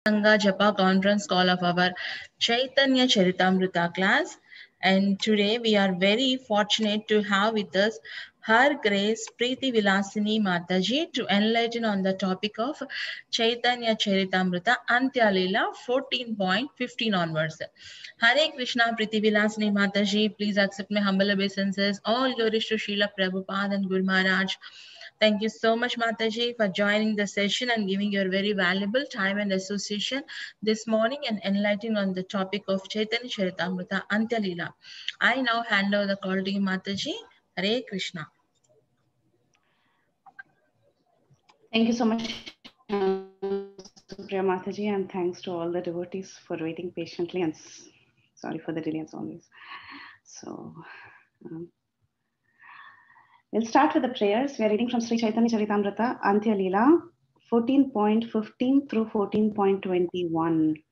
Japa conference call of our Caitanya Caritamrta class. And today we are very fortunate to have with us Her Grace Preethi Vilasini Mataji to enlighten on the topic of Caitanya Caritamrta Antya Lila 14.15 onwards. Hare Krishna Preethi Vilasini Mataji, please accept my humble obeisances. All glories to Srila Prabhupada and Guru Maharaj. Thank you so much, Mataji, for joining the session and giving your very valuable time and association this morning and enlightening on the topic of Caitanya Caritamrta Antya Lila. I now hand over the call to you, Mataji. Hare Krishna. Thank you so much, Supriya Mataji, and thanks to all the devotees for waiting patiently, and sorry for the delay as always. So, we'll start with the prayers. We are reading from Sri Caitanya Caritamrta Antya Lila 14.15 through 14.21.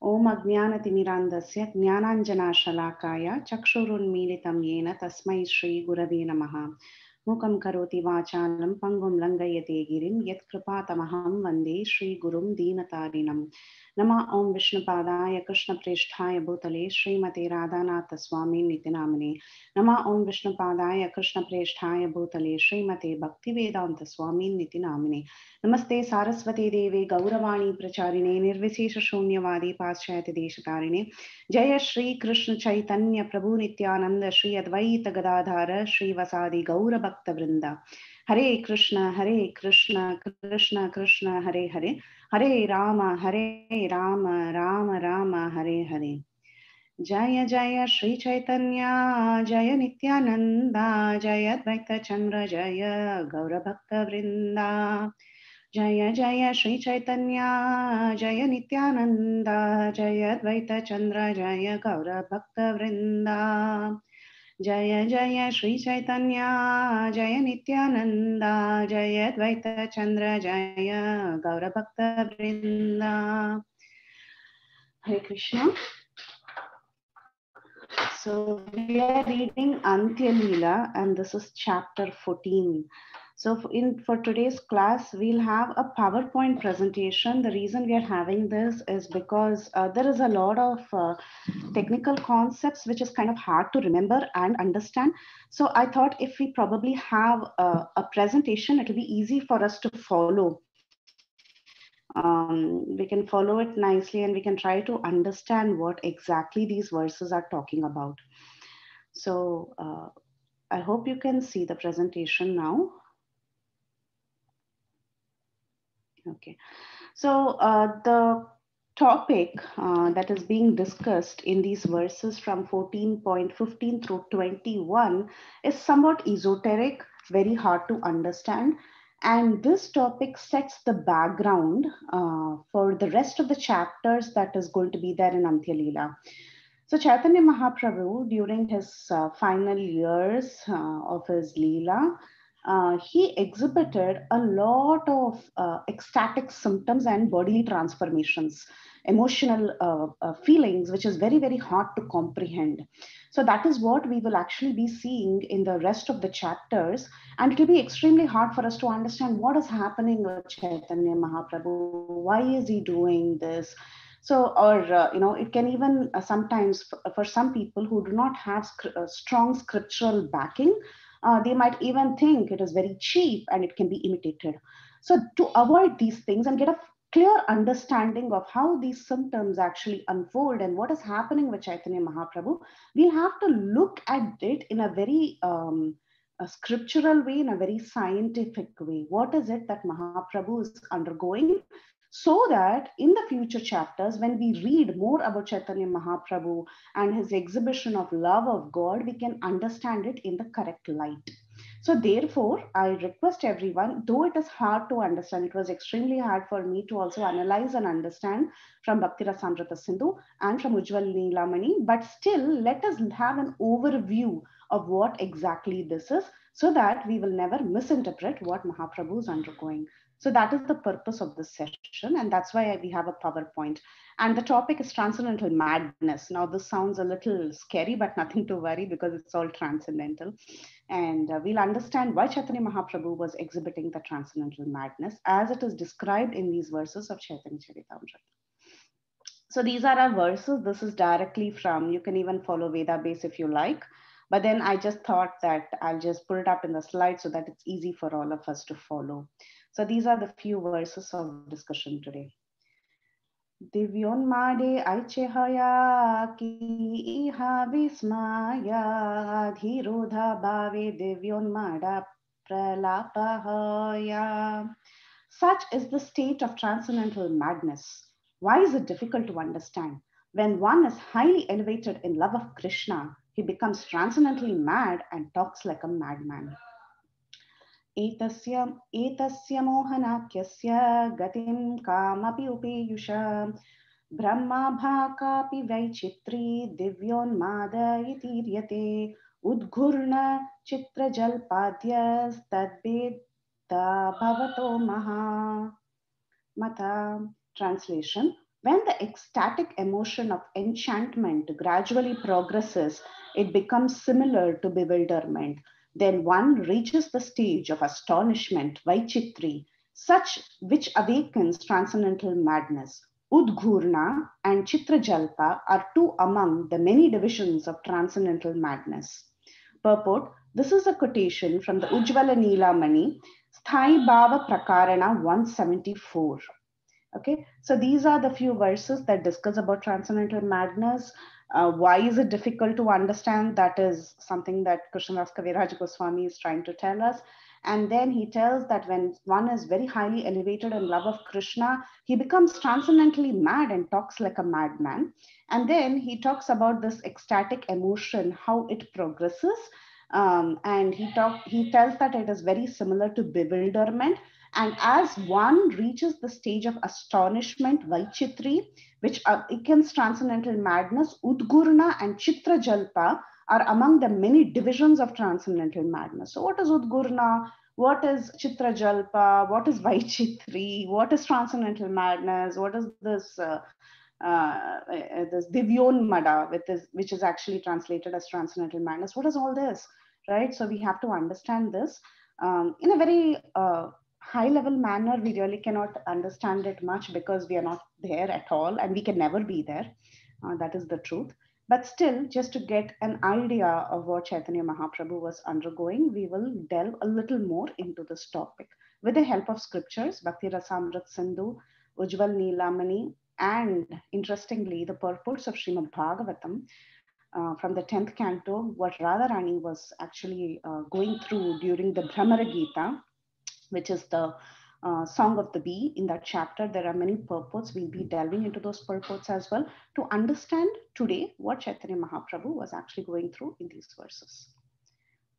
Om Ajnana Timirandasya Jnananjana Shalakaya Chakshurunmilitam Yena Tasmai Shri Gurave Namaha. Mukam Karoti Vachalam Pangum Langayate Girim Yet Kripatamaham Vande Shri Gurum Deenatarinam. Nama Om Vishnu Padaya Krishna Presthaya Bhutale Srimate Radhanatha Swami Nitinamane. Nama Om Vishnu Padaya Krishna Presthaya Bhutale Srimate Bhaktivedanta Swami Nitinamane. Namaste Saraswati Devi Gauravani Pracharine Nirvisesha Shunyavadi Paschayati Deshatarine. Jaya Shri Krishna Chaitanya Prabhu Nityananda Shri Advaita Gadadhara Shri Vasadi Gaura Bhakta Vrinda. Hare Krishna, Krishna Krishna, Hare Hare, Hare Rama, Rama Rama, Hare Hare. Jaya Jaya Shri Chaitanya, Jaya Nityananda, Jaya Advaita Chandra, Jaya Gaura Bhakta Vrinda. Jaya Jaya Shri Chaitanya, Jaya Nityananda, Jaya Advaita Chandra, Jaya Gaura Bhakta Vrinda. Jaya Jaya Shri Chaitanya, Jaya Nityananda, Jaya Advaita Chandra, Jaya Gaura Bhakta Vrinda. Hare Krishna. So we are reading Antya Lila, and this is chapter 14. So for today's class, we'll have a PowerPoint presentation. The reason we are having this is because there is a lot of technical concepts which is kind of hard to remember and understand. So I thought if we probably have a presentation, it will be easy for us to follow. We can follow it nicely and we can try to understand what exactly these verses are talking about. So I hope you can see the presentation now. Okay, so the topic that is being discussed in these verses from 14.15 through 21 is somewhat esoteric, very hard to understand. And this topic sets the background for the rest of the chapters that is going to be there in Antya Lila. So Chaitanya Mahaprabhu, during his final years of his Leela, he exhibited a lot of ecstatic symptoms and bodily transformations, emotional feelings, which is very, very hard to comprehend. So that is what we will actually be seeing in the rest of the chapters. And it will be extremely hard for us to understand what is happening with Chaitanya Mahaprabhu. Why is he doing this? So, or, it can even sometimes for some people who do not have strong scriptural backing, they might even think it is very cheap and it can be imitated. So to avoid these things and get a clear understanding of how these symptoms actually unfold and what is happening with Chaitanya Mahaprabhu, we'll have to look at it in a very a scriptural way, in a very scientific way. What is it that Mahaprabhu is undergoing? So that in the future chapters, when we read more about Chaitanya Mahaprabhu and his exhibition of love of God, we can understand it in the correct light. So therefore, I request everyone, though it is hard to understand, it was extremely hard for me to also analyze and understand from Bhakti Rasamrita Sindhu and from Ujjwal Neelamani, but still let us have an overview of what exactly this is so that we will never misinterpret what Mahaprabhu is undergoing. So that is the purpose of this session, and that's why we have a PowerPoint. And the topic is transcendental madness. Now, this sounds a little scary, but nothing to worry because it's all transcendental. And we'll understand why Chaitanya Mahaprabhu was exhibiting the transcendental madness as it is described in these verses of Chaitanya Caritamrta. So these are our verses. This is directly from, you can even follow Veda base if you like. But then I just thought that I'll just put it up in the slide so that it's easy for all of us to follow. So these are the few verses of discussion today. Divyonmade aichehaya ki iha vismaya dhirodha bhave divyonmada pralapahaya. Such is the state of transcendental madness. Why is it difficult to understand? When one is highly elevated in love of Krishna, he becomes transcendently mad and talks like a madman. एतस्य मोहनाख्यस्य गतिं कामपि उपेयुषा ब्रह्माभाकापि वैचित्री दिव्योन्मादयतीर्यते उद्घूर्ण चित्रजल्पाद्यस्तद्वेद्दा भवतो मता. Translation: when the ecstatic emotion of enchantment gradually progresses, it becomes similar to bewilderment. Then one reaches the stage of astonishment, Vaichitri, such which awakens transcendental madness. Udghurna and Chitrajalpa are two among the many divisions of transcendental madness. Purport: this is a quotation from the Ujjvala Nilamani, Sthai Bhava Prakarana 174. Okay, so these are the few verses that discuss about transcendental madness. Why is it difficult to understand? That is something that Krishnadas Kaviraj Goswami is trying to tell us. And then he tells that when one is very highly elevated in love of Krishna, he becomes transcendently mad and talks like a madman. And then he talks about this ecstatic emotion, how it progresses. And he tells that it is very similar to bewilderment. And as one reaches the stage of astonishment, Vaichitri, which awakens transcendental madness, Udghurna and Chitrajalpa are among the many divisions of transcendental madness. So what is Udghurna? What is Chitrajalpa? What is Vaichitri? What is transcendental madness? What is this this Divyonmada, which is actually translated as transcendental madness? What is all this, right? So we have to understand this in a very high level manner. We really cannot understand it much because we are not there at all, and we can never be there. That is the truth. But still, just to get an idea of what Chaitanya Mahaprabhu was undergoing, we will delve a little more into this topic with the help of scriptures, Bhakti Rasamrit Sindhu, Ujjwal Nilamani, and interestingly, the purports of Srimad Bhagavatam. From the 10th canto, what Radharani was actually going through during the Brahmara Gita, which is the Song of the Bee. In that chapter, there are many purports. We'll be delving into those purports as well to understand today what Chaitanya Mahaprabhu was actually going through in these verses.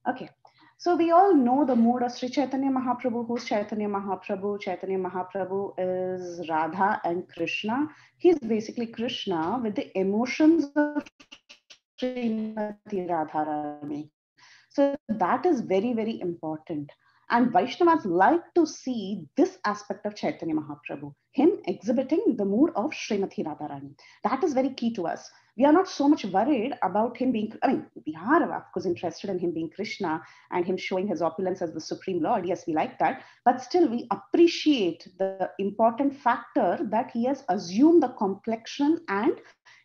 Okay, so we all know the mood of Sri Chaitanya Mahaprabhu. Who's Chaitanya Mahaprabhu? Chaitanya Mahaprabhu is Radha and Krishna. He's basically Krishna with the emotions of Srimati Radharani. So that is very, very important. And Vaishnavas like to see this aspect of Chaitanya Mahaprabhu, him exhibiting the mood of Srimati Radharani. That is very key to us. We are not so much worried about him being, we are of course interested in him being Krishna and him showing his opulence as the Supreme Lord. Yes, we like that. But still we appreciate the important factor that he has assumed the complexion and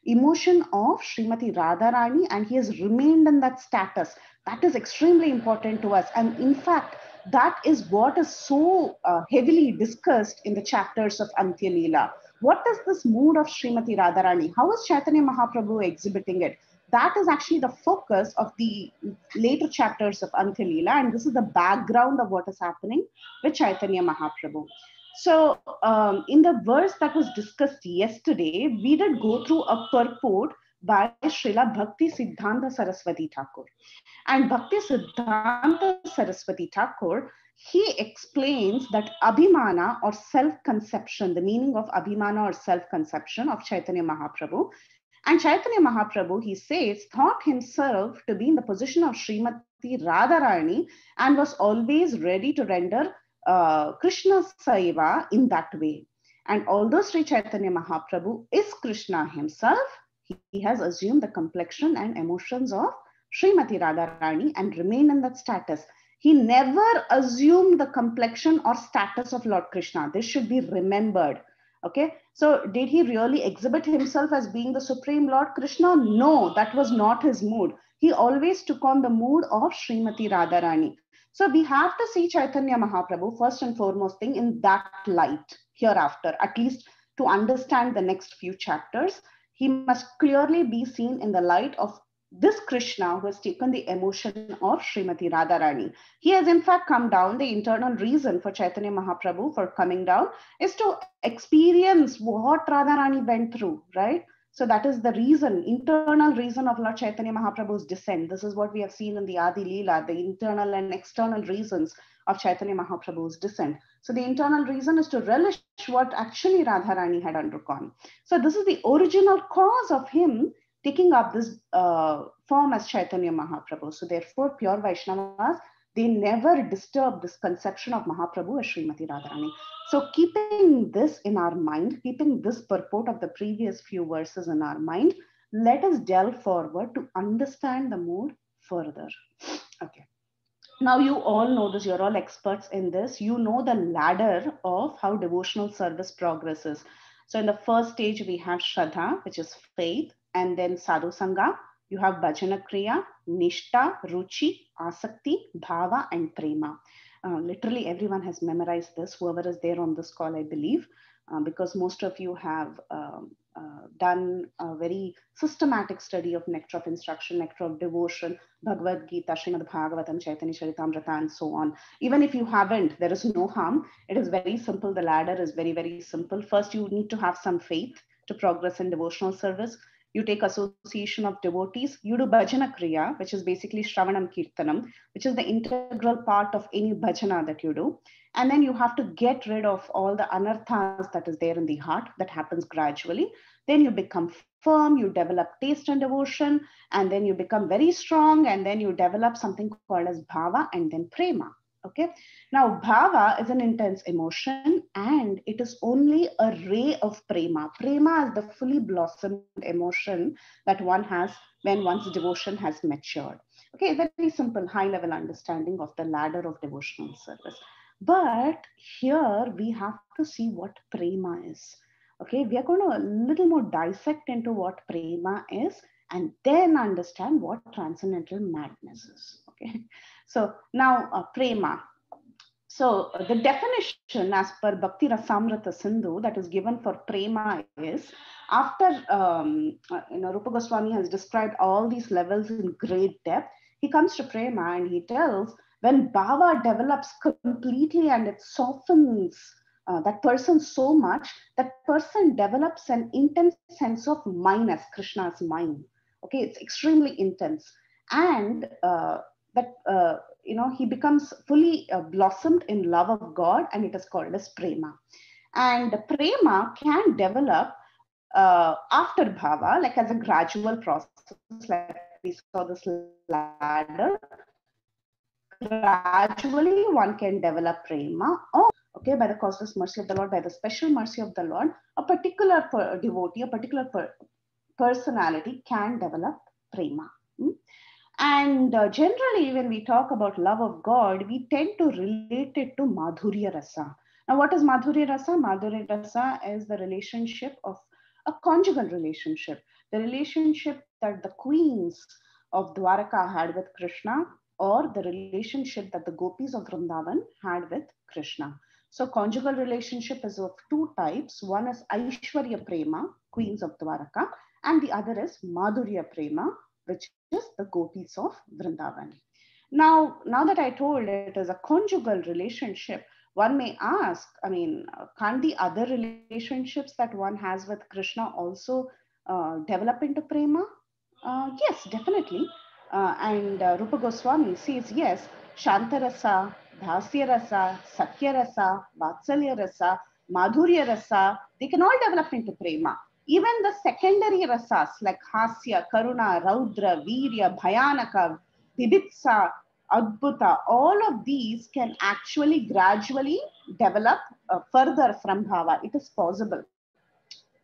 emotion of Srimati Radharani, and he has remained in that status. That is extremely important to us. And in fact, that is what is so heavily discussed in the chapters of Antya Lila. What is this mood of Srimati Radharani? How is Chaitanya Mahaprabhu exhibiting it? That is actually the focus of the later chapters of Antya Lila, and this is the background of what is happening with Chaitanya Mahaprabhu. So in the verse that was discussed yesterday, we did go through a purport by Srila Bhakti Siddhanta Saraswati Thakur. And Bhakti Siddhanta Saraswati Thakur, he explains that Abhimana or self-conception, the meaning of Abhimana or self-conception of Chaitanya Mahaprabhu. And Chaitanya Mahaprabhu, he says, thought himself to be in the position of Srimati Radharani and was always ready to render Krishna's Saiva in that way. And although Sri Chaitanya Mahaprabhu is Krishna himself, he has assumed the complexion and emotions of Srimati Radharani and remained in that status. He never assumed the complexion or status of Lord Krishna. This should be remembered. Okay, so did he really exhibit himself as being the Supreme Lord Krishna? No, that was not his mood. He always took on the mood of Srimati Radharani. So we have to see Chaitanya Mahaprabhu first and foremost thing in that light hereafter, at least to understand the next few chapters. He must clearly be seen in the light of this Krishna who has taken the emotion of Srimati Radharani. He has in fact come down. The internal reason for Chaitanya Mahaprabhu for coming down is to experience what Radharani went through, right? So that is the reason, internal reason of Lord Chaitanya Mahaprabhu's descent. This is what we have seen in the Adi Lila, the internal and external reasons of Chaitanya Mahaprabhu's descent. So the internal reason is to relish what actually Radharani had undergone. So this is the original cause of him taking up this form as Chaitanya Mahaprabhu. So therefore, pure Vaishnavas, they never disturb this conception of Mahaprabhu as Srimati Radharani. So keeping this in our mind, keeping this purport of the previous few verses in our mind, let us delve forward to understand the mood further. Okay. Now you all know this, you're all experts in this. You know the ladder of how devotional service progresses. So in the first stage, we have Shraddha, which is faith, and then Sadhu Sangha. You have Bhajana Kriya, Nishta, Ruchi, Asakti, Bhava, and Prema. Literally everyone has memorized this, whoever is there on this call, I believe, because most of you have done a very systematic study of nectar of instruction, nectar of devotion, Bhagavad Gita, Srimad Bhagavatam, Caitanya Caritamrta, and so on. Even if you haven't, there is no harm. It is very simple. The ladder is very, very simple. First, you need to have some faith to progress in devotional service. You take association of devotees. You do Bhajana Kriya, which is basically Shravanam Kirtanam, which is the integral part of any bhajana that you do. And then you have to get rid of all the anarthas that is there in the heart. That happens gradually. Then you become firm, you develop taste and devotion, and then you become very strong, and then you develop something called as bhava and then prema. Okay. Now, bhava is an intense emotion, and it is only a ray of prema. Prema is the fully blossomed emotion that one has when one's devotion has matured. Okay, very simple, high-level understanding of the ladder of devotional service. But here we have to see what prema is. Okay, we are going to a little more dissect into what prema is and then understand what transcendental madness is. Okay, so now prema. So the definition as per Bhakti Rasamrita Sindhu that is given for prema is, after Rupa Goswami has described all these levels in great depth, he comes to prema and he tells when bhava develops completely and it softens that person so much, that person develops an intense sense of mine as Krishna's mine. Okay, it's extremely intense. And he becomes fully blossomed in love of God, and it is called as prema. And prema can develop after bhava, like as a gradual process, like we saw this ladder. Gradually, one can develop prema, or okay, by the causeless mercy of the Lord, by the special mercy of the Lord, a particular devotee, a particular personality can develop prema. And generally, when we talk about love of God, we tend to relate it to Madhurya Rasa. Now, what is Madhurya Rasa? Madhurya Rasa is the relationship of a conjugal relationship, the relationship that the queens of Dwaraka had with Krishna, or the relationship that the gopis of Vrindavan had with Krishna. So conjugal relationship is of two types. One is Aishwarya Prema, queens of Dwaraka, and the other is Madhurya Prema, which is the gopis of Vrindavan. Now that I told it is a conjugal relationship, one may ask, can't the other relationships that one has with Krishna also develop into prema? Yes, definitely. And Rupa Goswami says, yes, Shantarasa, Dhasya Rasa, Sakya Rasa, Vatsalya Rasa, Madhurya Rasa, they can all develop into prema. Even the secondary rasas like Hasya, Karuna, Raudra, Virya, Bhayanaka, Bibitsa, Adbhuta, all of these can actually gradually develop further from bhava. It is possible.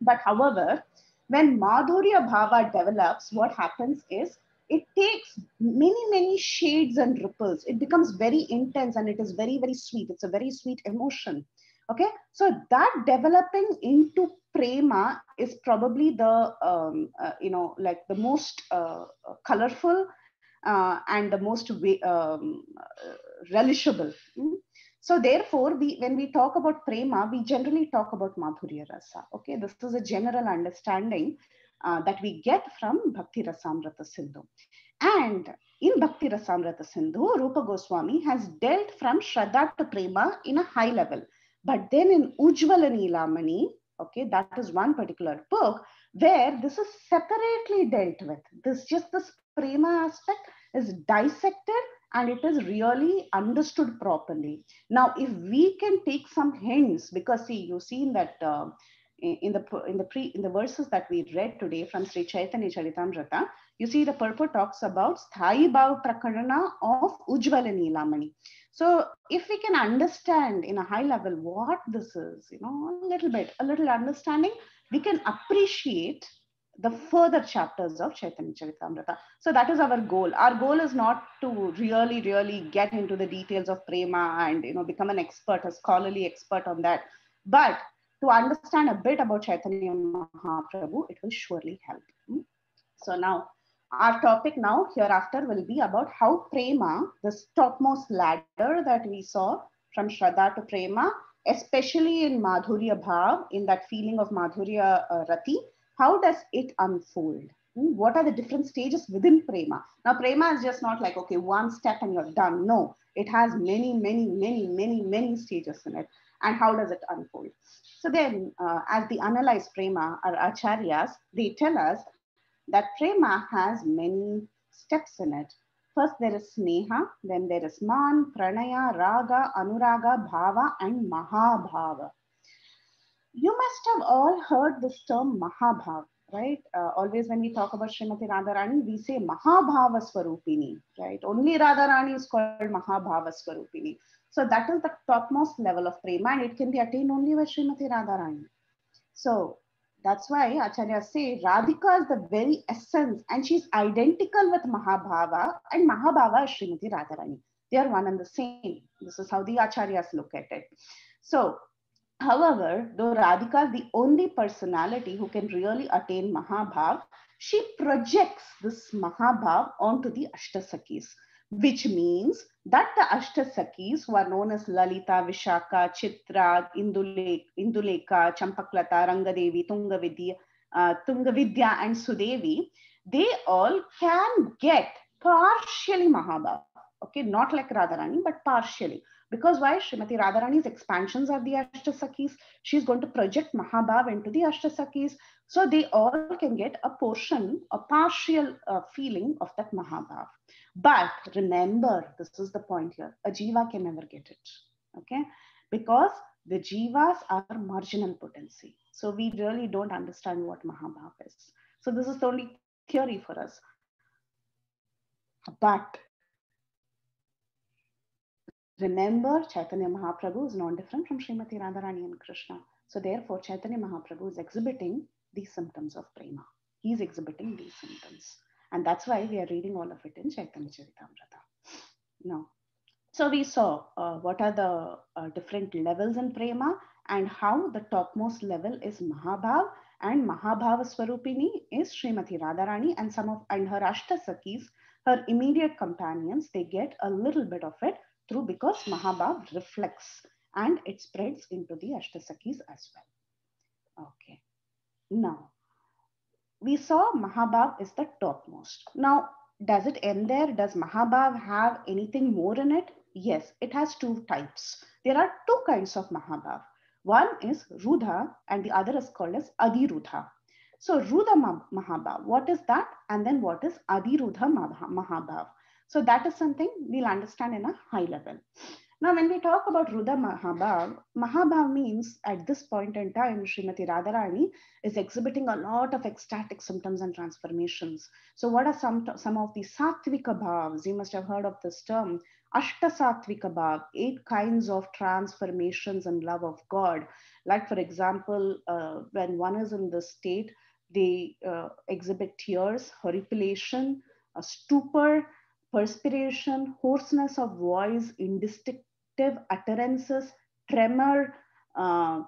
But however, when Madhurya Bhava develops, what happens is it takes many, many shades and ripples. It becomes very intense and it is very, very sweet. It's a very sweet emotion. Okay, so that developing into prema is probably the like the most colorful and the most relishable. So therefore, when we talk about prema, we generally talk about madhurya rasa. Okay, this is a general understanding that we get from Bhakti Rasamrita Sindhu. And in Bhakti Rasamrita Sindhu, Rupa Goswami has dealt from Shraddha to Prema in a high level. But then in Ujjvala Nilamani, okay, that is one particular book where this is separately dealt with. This Prema aspect is dissected and it is really understood properly. Now, if we can take some hints, because see, you've seen that in the verses that we read today from Sri Caitanya Caritamrta, you see the purport talks about Sthai Bhav Prakarana of Ujjvala Nilamani. So if we can understand in a high level what this is, a little understanding, we can appreciate the further chapters of Caitanya Caritamrta. So that is our goal. Our goal is not to really get into the details of prema and become an expert, a scholarly expert on that, but to understand a bit about Chaitanya Mahaprabhu, it will surely help. So now, our topic now hereafter will be about how prema, this topmost ladder that we saw from Shraddha to prema, especially in Madhurya Bhav, in that feeling of Madhurya Rati, how does it unfold? What are the different stages within prema? Now, prema is just not like, okay, one step and you're done. No, it has many stages in it. And how does it unfold? So then, as the analyze prema, our acharyas, they tell us that prema has many steps in it. First, there is sneha, then there is man, pranaya, raga, anuraga, bhava, and mahabhava. You must have all heard this term mahabhava, right? Always when we talk about Srimati Radharani, we say mahabhava swarupini, right? Only Radharani is called mahabhava swarupini. So that is the topmost level of prema, and it can be attained only by Srimati Radharani. So that's why Acharyas say Radhika is the very essence, and she's identical with Mahabhava, and Mahabhava is Srimati Radharani. They are one and the same. This is how the Acharyas look at it. So, however, though Radhika is the only personality who can really attain Mahabhav, she projects this Mahabhav onto the Ashtasakis, which means that the Ashtasakis, who are known as Lalita, Vishaka, Chitra, Induleka, Champaklata, Rangadevi, Tungavidya, and Sudevi, they all can get partially Mahabhav. Okay, not like Radharani, but partially. Because why? Srimati Radharani's expansions are the Ashtasakis. She's going to project Mahabhav into the Ashtasakis. So they all can get a portion, a partial feeling of that Mahabhav. But remember, this is the point here, a jiva can never get it, okay? Because the jivas are marginal potency. So we really don't understand what Mahabhav is. So this is the only theory for us. But remember, Chaitanya Mahaprabhu is not different from Srimati Radharani and Krishna. So therefore, Chaitanya Mahaprabhu is exhibiting these symptoms of prema. He's exhibiting these symptoms. And that's why we are reading all of it in Chaitanya Caritamrta. Now, so we saw what are the different levels in prema and how the topmost level is Mahabhav, and Mahabhava Swarupini is Srimati Radharani, and her Ashtasakis, her immediate companions, they get a little bit of it through, because Mahabhav reflects and it spreads into the Ashtasakis as well. Okay. Now, we saw Mahabhav is the topmost. Now, does it end there? Does Mahabhav have anything more in it? Yes, it has two types. There are two kinds of Mahabhav. One is Rudha and the other is called as Adirudha. So Rudha Mahabhav, what is that? And then what is Adirudha Mahabhav? So that is something we'll understand in a high level. Now, when we talk about Rudha Mahabhav, Mahabhav means at this point in time, Srimati Radharani is exhibiting a lot of ecstatic symptoms and transformations. So what are some of the Sattvika Bhavs? You must have heard of this term, Ashta Sattvika Bhav, 8 kinds of transformations and love of God. Like for example, when one is in this state, they exhibit tears, horripilation, a stupor, perspiration, hoarseness of voice, indistinctive utterances, tremor,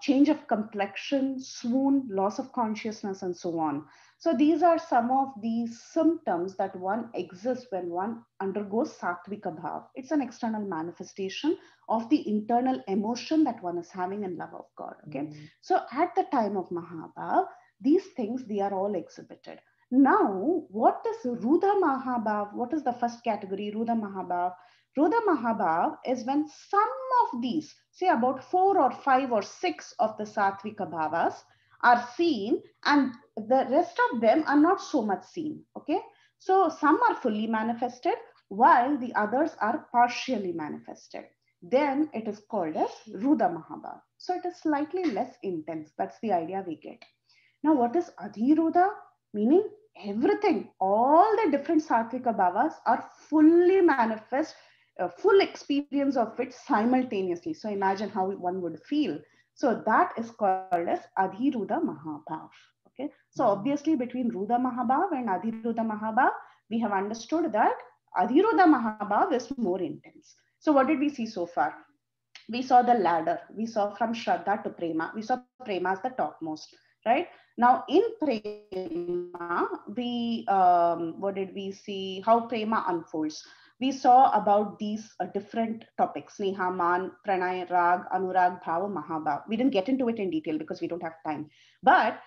change of complexion, swoon, loss of consciousness, and so on. So these are some of the symptoms that one exists when one undergoes Satvika Bhav. It's an external manifestation of the internal emotion that one is having in love of God. Okay. So at the time of Mahabhav, these things, they are all exhibited. Now, what is Rudha Mahabhav? What is the first category, Rudha Mahabhav? Rudha Mahabhav is when some of these, say about 4 or 5 or 6 of the Satvika Bhavas are seen, and the rest of them are not so much seen. Okay. So some are fully manifested while the others are partially manifested. Then it is called as Rudha Mahabhav. So it is slightly less intense. That's the idea we get. Now, what is Adhirudha? Meaning everything, all the different Satvika Bhavas are fully manifest, full experience of it simultaneously. So imagine how one would feel. So that is called as Adhirudha Mahabhav. Okay. So obviously between Rudha Mahabhav and Adhirudha Mahabhav, we have understood that Adhirudha Mahabhav is more intense. So what did we see so far? We saw the ladder. We saw from Shraddha to Prema. We saw Prema as the topmost, right? Now in Prema, we, what did we see? How Prema unfolds. We saw about these different topics, Sneha, Man, Pranay, Rag, Anurag, Bhava, Mahabhav. We didn't get into it in detail because we don't have time. But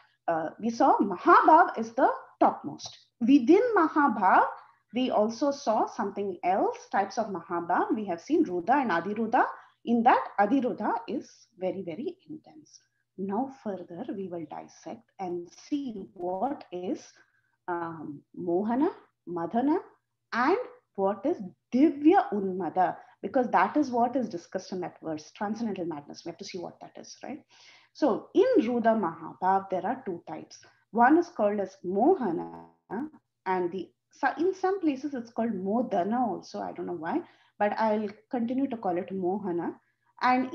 we saw Mahabhav is the topmost. Within Mahabhav, we also saw something else, types of Mahabhav. We have seen Rudha and Adhirudha. In that, Adhirudha is very, very intense. Now further, we will dissect and see what is Mohana, Madhana, and what is Divya Unmada, because that is what is discussed in that verse, transcendental madness. We have to see what that is, right? So in Rudha Mahabhav, there are 2 types. One is called as Mohana, and in some places it's called Modana also. I don't know why, but I'll continue to call it Mohana. And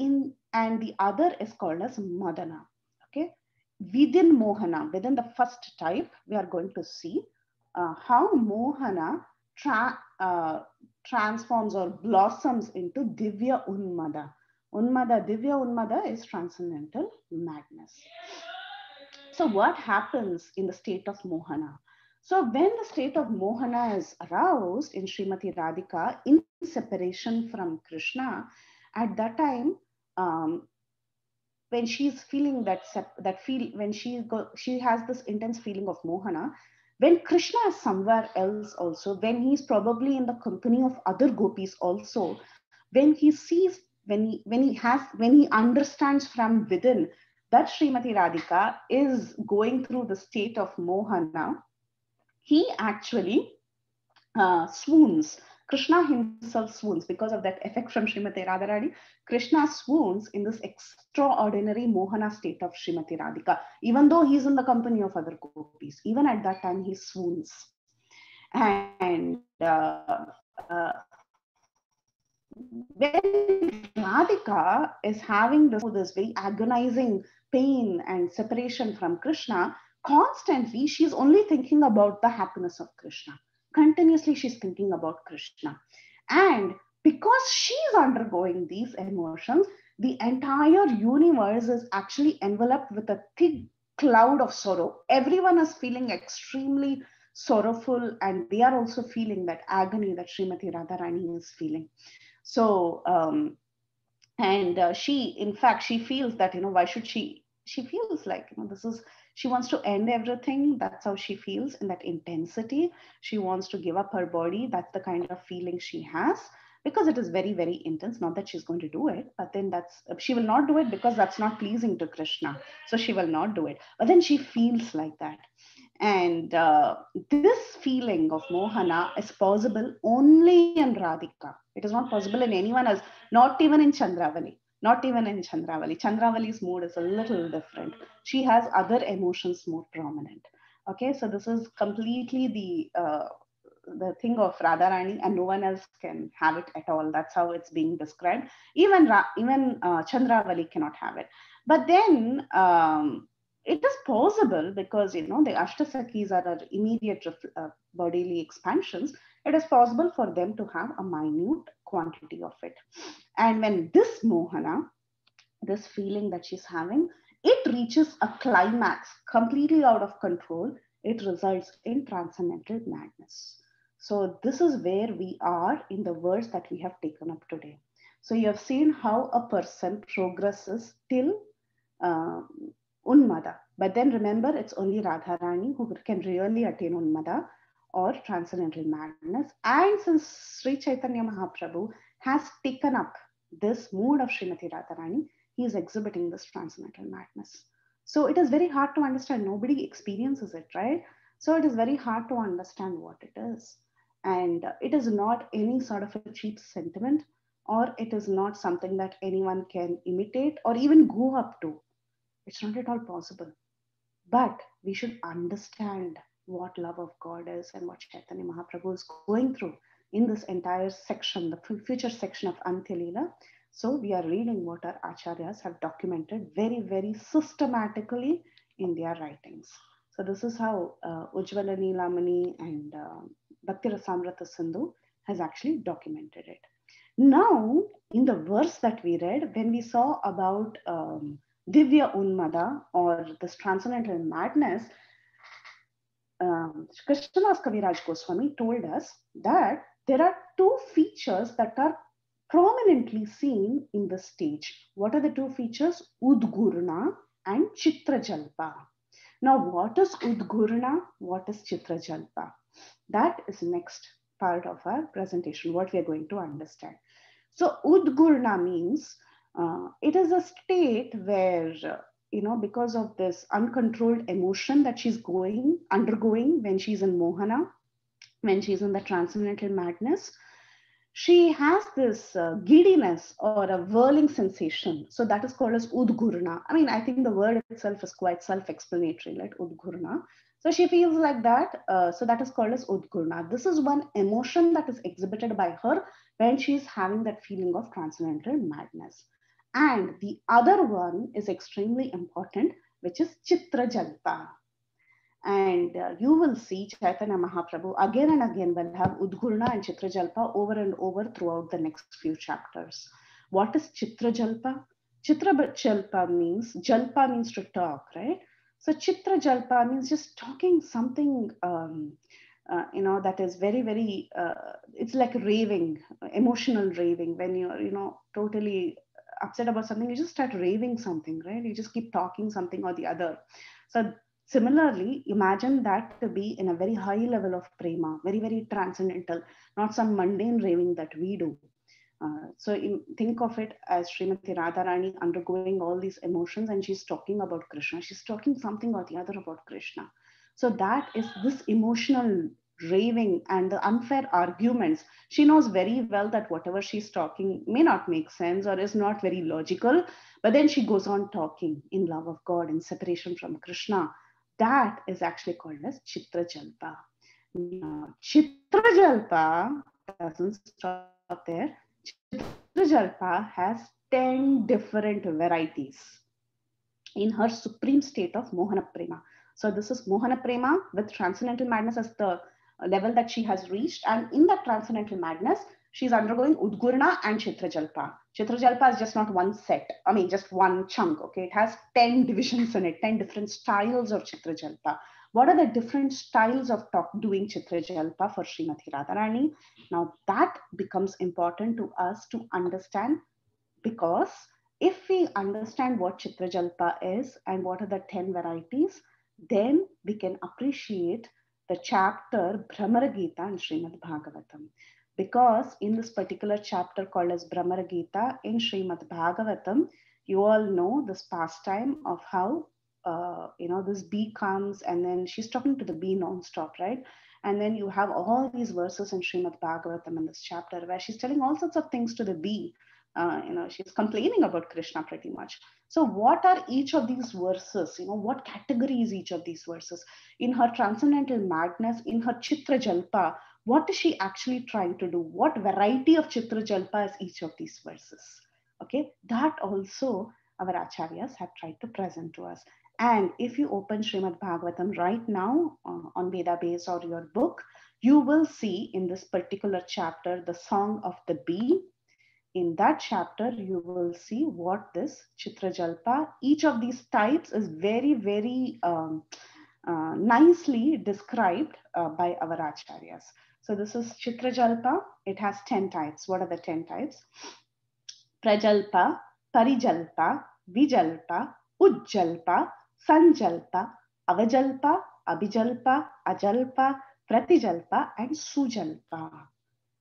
the other is called as Madana. Okay. Within Mohana, within the first type, we are going to see how Mohana transforms or blossoms into Divya Unmada. Divya Unmada is transcendental madness. So what happens in the state of Mohana? So when the state of Mohana is aroused in Srimati Radhika in separation from Krishna, at that time, when she's feeling when she has this intense feeling of Mohana, when Krishna is somewhere else also, when he's probably in the company of other gopis also, when he sees, when he understands from within that Srimati Radhika is going through the state of Mohana, he actually swoons. Krishna himself swoons because of that effect from Srimati Radharani. Krishna swoons in this extraordinary Mohana state of Srimati Radhika. Even though he's in the company of other gopis, even at that time he swoons. And when Radhika is having this very agonizing pain and separation from Krishna, constantly she's only thinking about the happiness of Krishna. Continuously she's thinking about Krishna. And because she's undergoing these emotions, the entire universe is actually enveloped with a thick cloud of sorrow. Everyone is feeling extremely sorrowful, and they are also feeling that agony that Srimati Radharani is feeling. So, in fact, she feels that, why should she feels like, she wants to end everything. That's how she feels, in that intensity. She wants to give up her body. That's the kind of feeling she has, because it is very, very intense. Not that she's going to do it, but then she will not do it because that's not pleasing to Krishna. So she will not do it. But then she feels like that. And this feeling of Mohana is possible only in Radhika. It is not possible in anyone else, not even in Chandravali. Not even in Chandravali. Chandravali's mood is a little different. She has other emotions more prominent. Okay, so this is completely the thing of Radharani, and no one else can have it at all. That's how it's being described. Even Chandravali cannot have it. But then it is possible, because the Ashtasakis are immediate bodily expansions. It is possible for them to have a minute quantity of it. And when this Mohana this feeling that she's having, it reaches a climax completely out of control. It results in transcendental madness. So this is where we are in the verse that we have taken up today. So you have seen how a person progresses till uh, Unmada. But then remember, it's only Radharani who can really attain Unmada or transcendental madness. And since Sri Chaitanya Mahaprabhu has taken up this mood of Srimati Radharani, he is exhibiting this transcendental madness. So it is very hard to understand. Nobody experiences it, right? So it is very hard to understand what it is. And it is not any sort of a cheap sentiment, or it is not something that anyone can imitate or even go up to. It's not at all possible. But we should understand what love of God is and what Chaitanya Mahaprabhu is going through in this entire section, the future section of Antya Lila. So we are reading what our acharyas have documented very, very systematically in their writings. So this is how Ujjvala Nilamani and Bhakti Rasamrita Sindhu has actually documented it. Now, in the verse that we read, when we saw about Divya Unmada or this transcendental madness, Krishnadas Kaviraj Goswami told us that there are two features that are prominently seen in the stage. What are the two features? Udghurna and CITRAJALPA. Now, what is Udghurna? What is CITRAJALPA? That is next part of our presentation, what we are going to understand. So Udghurna means it is a state where, because of this uncontrolled emotion that she's undergoing when she's in Mohana, when she's in the transcendental madness, she has this giddiness or a whirling sensation. So that is called as Udghurna. I mean, I think the word itself is quite self-explanatory, like Udghurna. So she feels like that. So that is called as Udghurna. This is one emotion that is exhibited by her when she is having that feeling of transcendental madness. And the other one is extremely important, which is CITRAJALPA. And you will see Chaitanya Mahaprabhu again and again will have Udghurna and CITRAJALPA over and over throughout the next few chapters. What is CITRAJALPA? CITRAJALPA means, Jalpa means to talk, right? So CITRAJALPA means just talking something, that is very, very, it's like raving, emotional raving. When you're, totally upset about something, you just start raving something, right? You just keep talking something or the other. So similarly, imagine that to be in a very high level of prema, very, very transcendental, not some mundane raving that we do. Think of it as Srimati Radharani undergoing all these emotions and she's talking about Krishna. She's talking something or the other about Krishna. So that is this emotional raving and the unfair arguments. She knows very well that whatever she's talking may not make sense or is not very logical, but then she goes on talking in love of God, in separation from Krishna. That is actually called as CITRAJALPA. Now, CITRAJALPA doesn't stop there. CITRAJALPA has 10 different varieties in her supreme state of Mohana Prema. So this is Mohana Prema with transcendental madness as the level that she has reached. And in that transcendental madness, she's undergoing Udghurna and CITRAJALPA. CITRAJALPA is just not one set, just one chunk, okay? It has 10 divisions in it, 10 different styles of CITRAJALPA. What are the different styles of doing CITRAJALPA for Srimati Radharani? Now that becomes important to us to understand, because if we understand what CITRAJALPA is and what are the 10 varieties, then we can appreciate the chapter Brahmara Gita in Srimad Bhagavatam. Because in this particular chapter called as Brahmara Gita in Srimad Bhagavatam, you all know this pastime of how this bee comes and then she's talking to the bee non-stop, right? And then you have all these verses in Srimad Bhagavatam in this chapter where she's telling all sorts of things to the bee. She's complaining about Krishna pretty much. So what are each of these verses? What category is each of these verses? In her transcendental madness, in her CITRAJALPA, what is she actually trying to do? What variety of CITRAJALPA is each of these verses? Okay, that also our acharyas have tried to present to us. And if you open Srimad Bhagavatam right now on Vedabase or your book, you will see in this particular chapter the song of the bee. In that chapter, you will see what this CITRAJALPA, each of these types is very, very nicely described by our acharyas. So this is CITRAJALPA. It has 10 types. What are the 10 types? PRAJALPA, PARIJALPA, VIJALPA, UJJALPA, SUJALPA, AVAJALPA, ABHIJALPA, AJALPA, PRATIJALPA, and SUJALPA.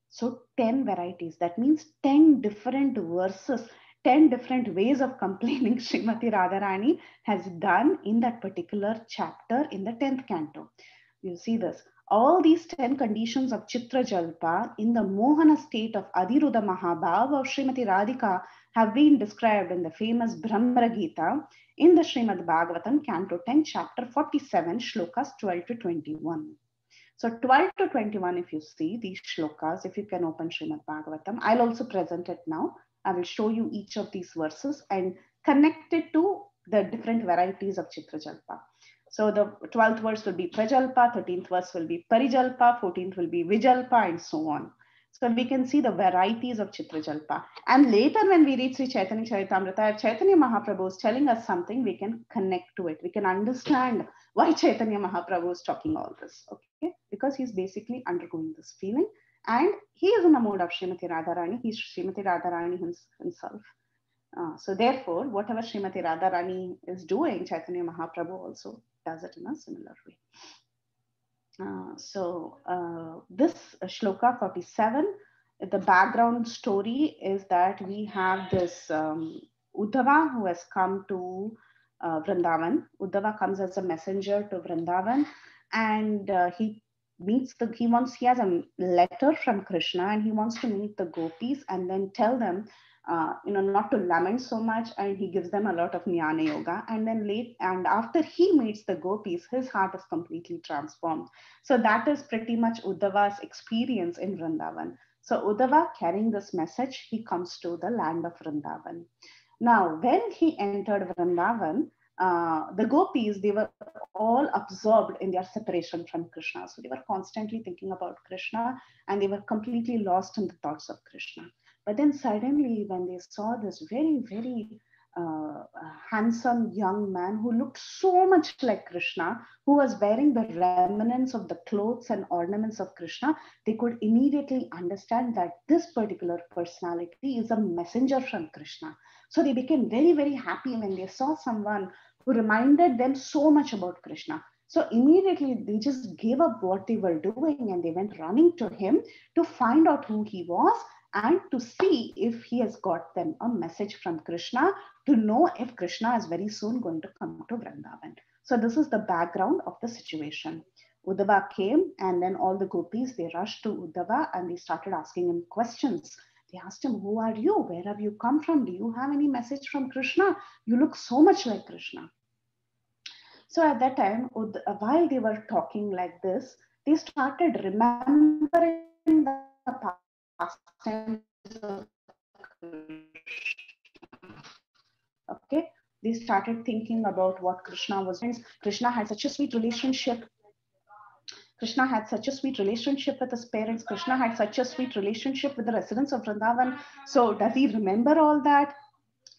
So 10 varieties. That means 10 different verses, 10 different ways of complaining Srimati Radharani has done in that particular chapter in the 10th canto. You see this. All these 10 conditions of CITRAJALPA in the Mohana state of Adhiruddha Mahabhava of Srimati Radhika have been described in the famous Brahma Gita in the Srimad Bhagavatam, Canto 10, Chapter 47, Shlokas 12 to 21. So 12 to 21, if you see these shlokas, if you can open Srimad Bhagavatam, I'll also present it now. I will show you each of these verses and connect it to the different varieties of CITRAJALPA. So the 12th verse will be PRAJALPA, 13th verse will be PARIJALPA, 14th will be VIJALPA, and so on. So we can see the varieties of CITRAJALPA. And later when we read Sri Caitanya Caritamrta, if Chaitanya Mahaprabhu is telling us something, we can connect to it. We can understand why Chaitanya Mahaprabhu is talking all this, okay? Because he's basically undergoing this feeling. And he is in the mode of Srimati Radharani. He's Srimati Radharani himself. So therefore, whatever Srimati Radharani is doing, Chaitanya Mahaprabhu also does it in a similar way. This shloka 47, the background story is that we have this Uddhava who has come to Vrindavan. Uddhava comes as a messenger to Vrindavan, and he has a letter from Krishna, and he wants to meet the gopis and then tell them not to lament so much, and he gives them a lot of jnana yoga. And then after he meets the gopis, his heart is completely transformed. So that is pretty much Uddhava's experience in Vrindavan. So Uddhava, carrying this message, he comes to the land of Vrindavan. Now, when he entered Vrindavan, the gopis, they were all absorbed in their separation from Krishna. So they were constantly thinking about Krishna, and they were completely lost in the thoughts of Krishna. But then suddenly, when they saw this very, very handsome young man who looked so much like Krishna, who was wearing the remnants of the clothes and ornaments of Krishna, they could immediately understand that this particular personality is a messenger from Krishna. So they became very, very happy when they saw someone who reminded them so much about Krishna. So immediately they just gave up what they were doing and they went running to him to find out who he was and to see if he has got them a message from Krishna, to know if Krishna is very soon going to come to Vrindavan. So this is the background of the situation. Uddhava came, and then all the gopis, they rushed to Uddhava and they started asking him questions. They asked him, who are you? Where have you come from? Do you have any message from Krishna? You look so much like Krishna. So at that time, while they were talking like this, they started remembering the past times of Krishna. Okay, they started thinking about what Krishna was doing. Krishna had such a sweet relationship. Krishna had such a sweet relationship with his parents. Krishna had such a sweet relationship with the residents of Vrindavan. So does he remember all that?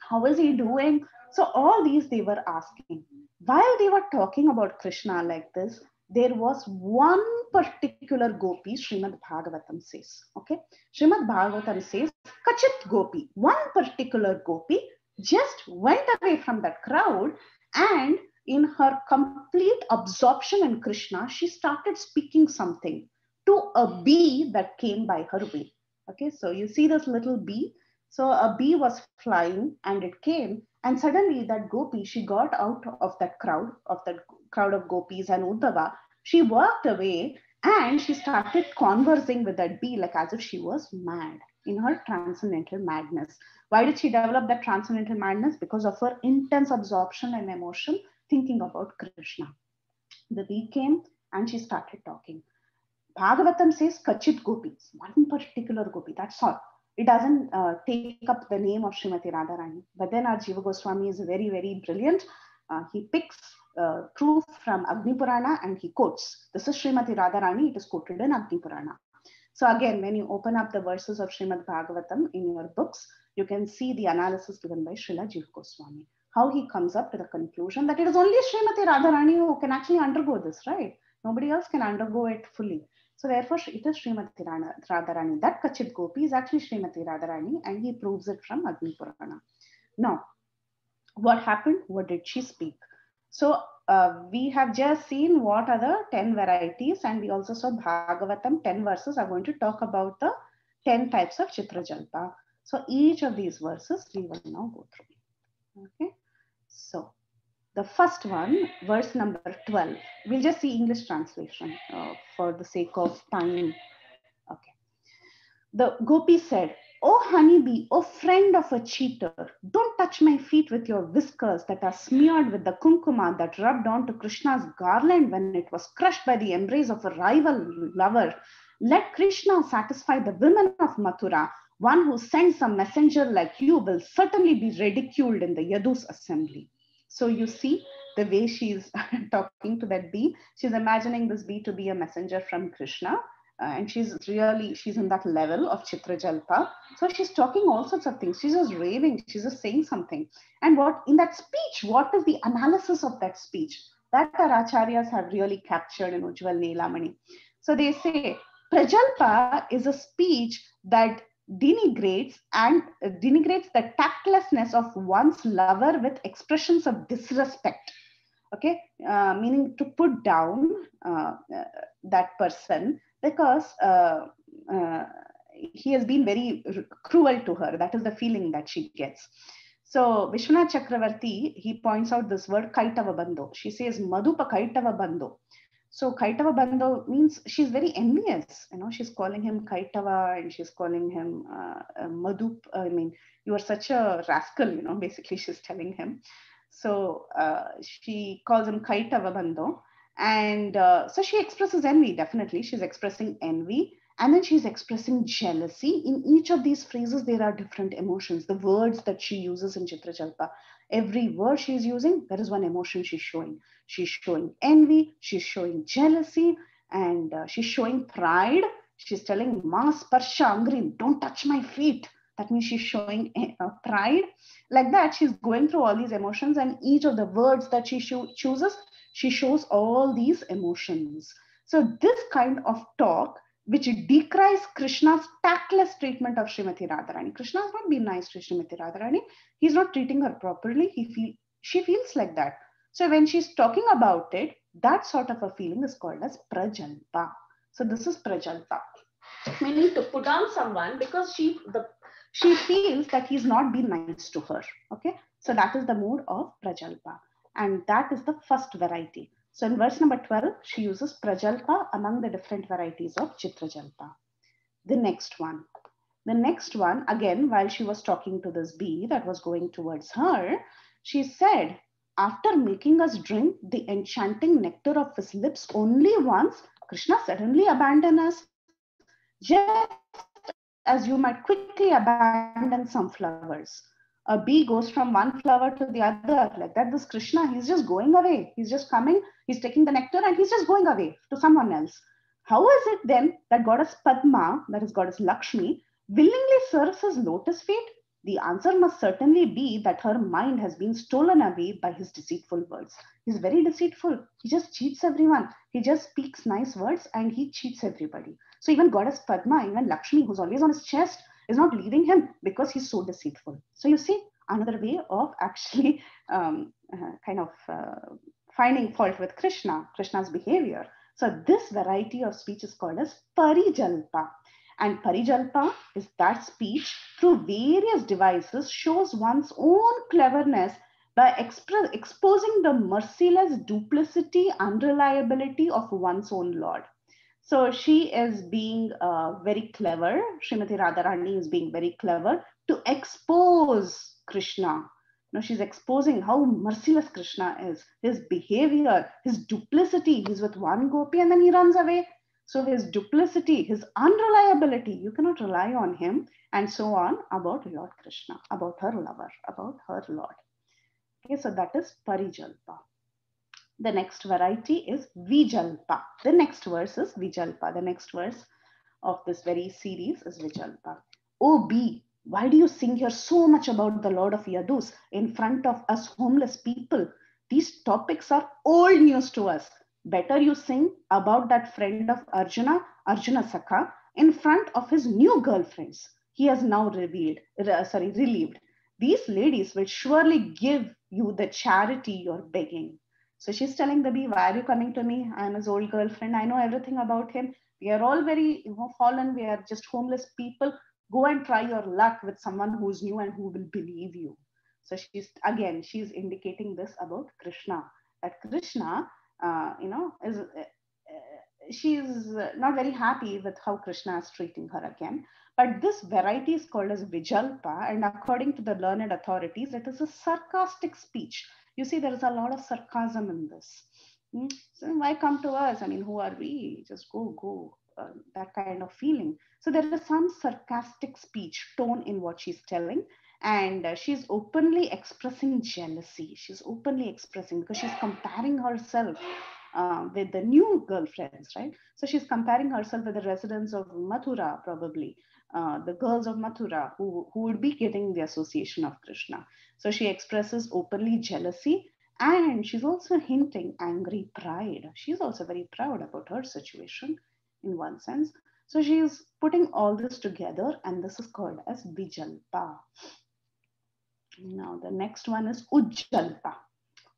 How is he doing? So all these they were asking. While they were talking about Krishna like this, there was one particular gopi, Srimad Bhagavatam says. Okay, Srimad Bhagavatam says, Kachit gopi, one particular gopi just went away from that crowd, and in her complete absorption in Krishna, she started speaking something to a bee that came by her way. Okay, so you see this little bee. So a bee was flying and it came, and suddenly that gopi, she got out of that crowd of gopis and Uddhava. She walked away and she started conversing with that bee like as if she was mad, in her transcendental madness. Why did she develop that transcendental madness? Because of her intense absorption and emotion thinking about Krishna. The bee came and she started talking. Bhagavatam says Kachit gopi, one particular gopi, that's all. It doesn't take up the name of Srimati Radharani. But then our Jiva Goswami is very, very brilliant. He picks proof from Agni Purana and he quotes. This is Srimati Radharani. It is quoted in Agni Purana. So again, when you open up the verses of Srimad Bhagavatam in your books, you can see the analysis given by Srila Jiva Goswami, how he comes up to the conclusion that it is only Srimati Radharani who can actually undergo this, right? Nobody else can undergo it fully. So therefore, it is Srimati Radharani. That Kachit Gopi is actually Srimati Radharani, and he proves it from Agni Purana. Now, what happened? What did she speak? So we have just seen what are the 10 varieties, and we also saw Bhagavatam 10 verses are going to talk about the 10 types of Chitrajalpa. So each of these verses we will now go through. Okay. So the first one, verse number 12. We'll just see English translation for the sake of time. Okay. The gopi said, "Oh honeybee, oh friend of a cheater, don't touch my feet with your whiskers that are smeared with the kumkuma that rubbed onto Krishna's garland when it was crushed by the embrace of a rival lover. Let Krishna satisfy the women of Mathura. One who sends a messenger like you will certainly be ridiculed in the Yadu's assembly." So you see the way she's talking to that bee. She's imagining this bee to be a messenger from Krishna. And she's in that level of Chitrajalpa. So she's talking all sorts of things. She's just raving. She's just saying something. And what in that speech, what is the analysis of that speech? That our acharyas have really captured in Ujjwal Neelamani. So they say, Prajalpa is a speech that denigrates the tactlessness of one's lover with expressions of disrespect. Okay, meaning to put down that person because he has been very cruel to her. That is the feeling that she gets. So Vishwanath Chakravarti, he points out this word Kaitava Bandho. She says Madhupa Kaitava Bandho. So Kaitava Bandho means she's very envious. You know, she's calling him Kaitava and she's calling him Madhup. I mean, you are such a rascal, you know, basically she's telling him. So she calls him Kaitava Bandho. And so she expresses envy, definitely. She's expressing envy. And then she's expressing jealousy. In each of these phrases, there are different emotions. The words that she uses in Chitrajalpa, every word she's using, there is one emotion she's showing. She's showing envy, she's showing jealousy, and she's showing pride. She's telling, Ma Sparsha Angri, don't touch my feet. That means she's showing pride. Like that, she's going through all these emotions, and each of the words that she chooses, she shows all these emotions. So this kind of talk, which decries Krishna's tactless treatment of Srimati Radharani. Krishna has not been nice to Srimati Radharani. He's not treating her properly. She feels like that. So when she's talking about it, that sort of a feeling is called as Prajalpa. So this is Prajalpa, meaning to put down someone because she feels that he's not been nice to her. Okay, so that is the mood of Prajalpa, and that is the first variety. So in verse number 12, she uses Prajalpa among the different varieties of Chitrajalpa. The next one, again, while she was talking to this bee that was going towards her, she said, after making us drink the enchanting nectar of his lips only once, Krishna suddenly abandoned us, just as you might quickly abandon some flowers. A bee goes from one flower to the other. Like that, this Krishna, he's just going away. He's just coming, he's taking the nectar and he's just going away to someone else. How is it then that goddess Padma, that is goddess Lakshmi, willingly serves his lotus feet? The answer must certainly be that her mind has been stolen away by his deceitful words. He's very deceitful. He just cheats everyone. He just speaks nice words and he cheats everybody. So even goddess Padma, even Lakshmi, who's always on his chest, is not leaving him because he's so deceitful. So you see, another way of actually finding fault with Krishna's behavior. So this variety of speech is called as Parijalpa. And Parijalpa is that speech through various devices shows one's own cleverness by exposing the merciless duplicity, unreliability of one's own Lord. So she is being very clever. Srimati Radharani is being very clever to expose Krishna. Now she's exposing how merciless Krishna is, his behavior, his duplicity. He's with one gopi and then he runs away. So his duplicity, his unreliability, you cannot rely on him, and so on about Lord Krishna, about her lover, about her Lord. Okay, so that is Parijalpa. The next variety is Vijalpa. The next verse is Vijalpa. The next verse, of this very series is Vijalpa. Oh bee, why do you sing here so much about the Lord of Yadus in front of us homeless people? These topics are old news to us. Better you sing about that friend of Arjuna, Arjuna Sakha, in front of his new girlfriends. He has now relieved. These ladies will surely give you the charity you're begging. So she's telling the bee, why are you coming to me? I'm his old girlfriend. I know everything about him. We are all very fallen. We are just homeless people. Go and try your luck with someone who's new and who will believe you. So she's indicating this about Krishna. That Krishna, she's not very happy with how Krishna is treating her again. But this variety is called as Vijalpa, and according to the learned authorities, it is a sarcastic speech. You see, there is a lot of sarcasm in this. So why come to us? I mean, who are we? Just go. That kind of feeling. So there is some sarcastic speech tone in what she's telling, and she's openly expressing jealousy. She's openly expressing because she's comparing herself with the new girlfriends, right? So she's comparing herself with the residents of Mathura, probably the girls of Mathura who would be getting the association of Krishna. So she expresses openly jealousy, and she's also hinting angry pride. She's also very proud about her situation in one sense. So she is putting all this together, and this is called as Vijalpa. Now the next one is Ujjalpa.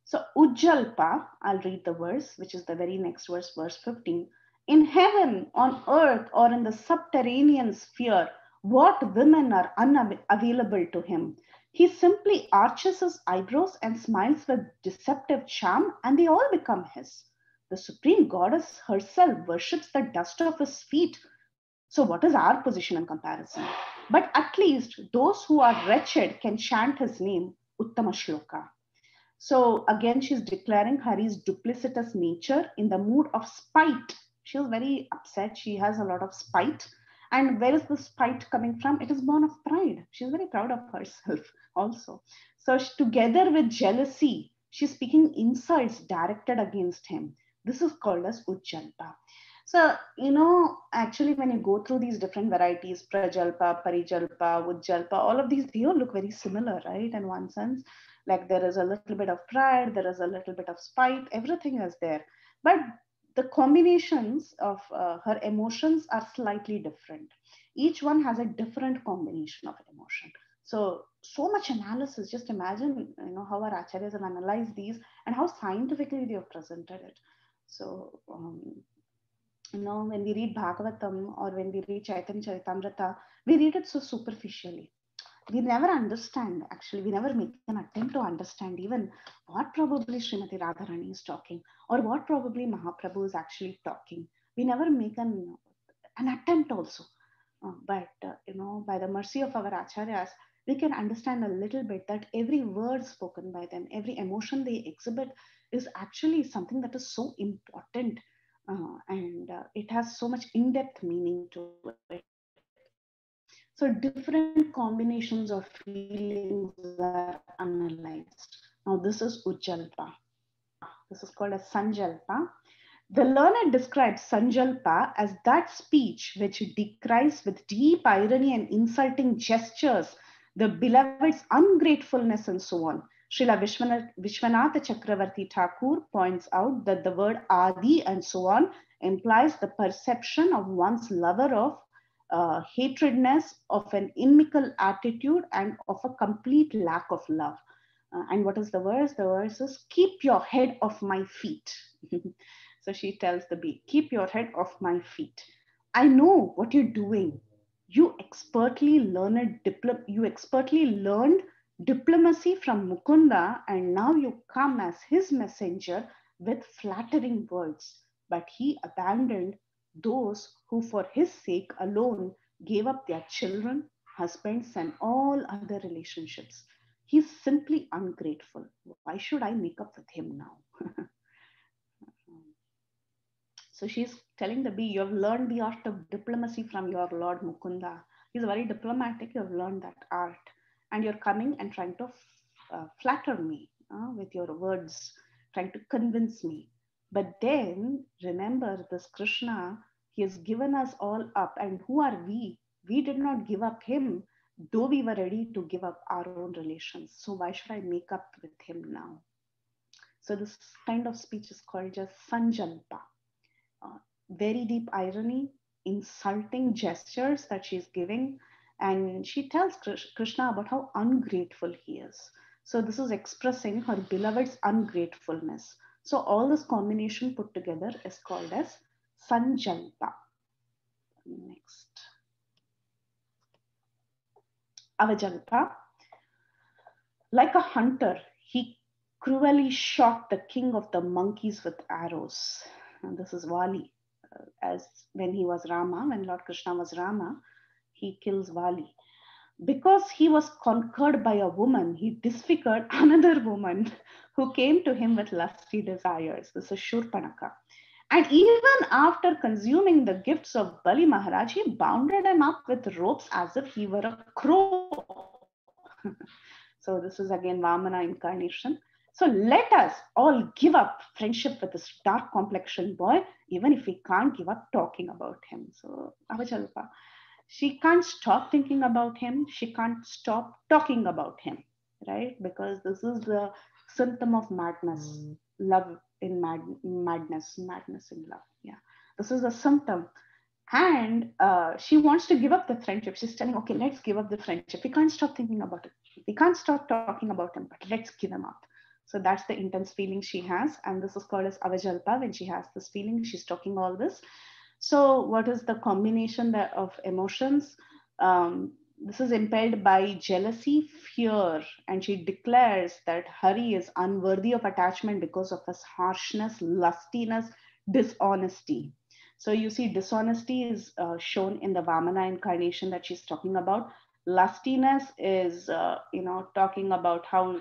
So Ujjalpa, I'll read the verse, which is the very next verse, verse 15. In heaven, on earth, or in the subterranean sphere, what women are unavailable to him? He simply arches his eyebrows and smiles with deceptive charm, and they all become his. The supreme goddess herself worships the dust of his feet. So what is our position in comparison? But at least those who are wretched can chant his name, Uttama Shloka. So again, she's declaring Hari's duplicitous nature in the mood of spite. She was very upset. She has a lot of spite. And where is the spite coming from? It is born of pride. She's very proud of herself also. So together with jealousy, she's speaking insults directed against him. This is called as Ujjalpa. So, actually, when you go through these different varieties, Prajalpa, Parijalpa, Ujjalpa, all of these, they all look very similar, right? In one sense, like there is a little bit of pride, there is a little bit of spite, everything is there. But the combinations of her emotions are slightly different. Each one has a different combination of emotion. So much analysis. Just imagine, how our acharyas have analyzed these and how scientifically they have presented it. So, when we read Bhagavatam or when we read Caitanya Caritamrta, we read it so superficially. We never understand, actually, we never make an attempt to understand even what probably Srimati Radharani is talking or what probably Mahaprabhu is actually talking. We never make an attempt also. But by the mercy of our acharyas, we can understand a little bit that every word spoken by them, every emotion they exhibit is actually something that is so important. And it has so much in-depth meaning to it. So different combinations of feelings are analyzed. Now this is Ujjalpa. This is called as Sanjalpa. The learned describes Sanjalpa as that speech which decries with deep irony and insulting gestures the beloved's ungratefulness and so on. Srila Vishwanath Chakravarti Thakur points out that the word Adi and so on implies the perception of one's lover of hatredness, of an inimical attitude, and of a complete lack of love. And what is the verse? The verse is, keep your head off my feet. So she tells the bee, keep your head off my feet. I know what you're doing. You expertly learned diplomacy from Mukunda, and now you come as his messenger with flattering words. But he abandoned those who for his sake alone gave up their children, husbands, and all other relationships. He's simply ungrateful. Why should I make up with him now? So she's telling the bee, you have learned the art of diplomacy from your Lord Mukunda. He's very diplomatic. You have learned that art. And you're coming and trying to flatter me with your words, trying to convince me. But then remember this Krishna, He has given us all up. And who are we? We did not give up him, though we were ready to give up our own relations. So why should I make up with him now? So this kind of speech is called just Sanjalpa. Very deep irony, insulting gestures that she's giving. And she tells Krishna about how ungrateful he is. So this is expressing her beloved's ungratefulness. So all this combination put together is called as Sanjalpa. Next. Avajalpa. Like a hunter, he cruelly shot the king of the monkeys with arrows. And this is Vali. As when he was Rama, when Lord Krishna was Rama, he kills Vali. Because he was conquered by a woman, he disfigured another woman who came to him with lusty desires. This is Shurpanaka. And even after consuming the gifts of Bali Maharaj, he bounded him up with ropes as if he were a crow. So this is again Vamana incarnation. So let us all give up friendship with this dark complexioned boy, even if we can't give up talking about him. So Avajalpa, she can't stop thinking about him. She can't stop talking about him, right? Because this is the symptom of madness, love in madness in love. Yeah, this is a symptom. And she wants to give up the friendship. She's telling, okay, let's give up the friendship. We can't stop thinking about it. We can't stop talking about him, but let's give him up. So that's the intense feeling she has. And this is called as Avajalpa. When she has this feeling, she's talking all this. So what is the combination of emotions? This is impelled by jealousy, fear, and she declares that Hari is unworthy of attachment because of his harshness, lustiness, dishonesty. So you see dishonesty is shown in the Vamana incarnation that she's talking about. Lustiness is, talking about how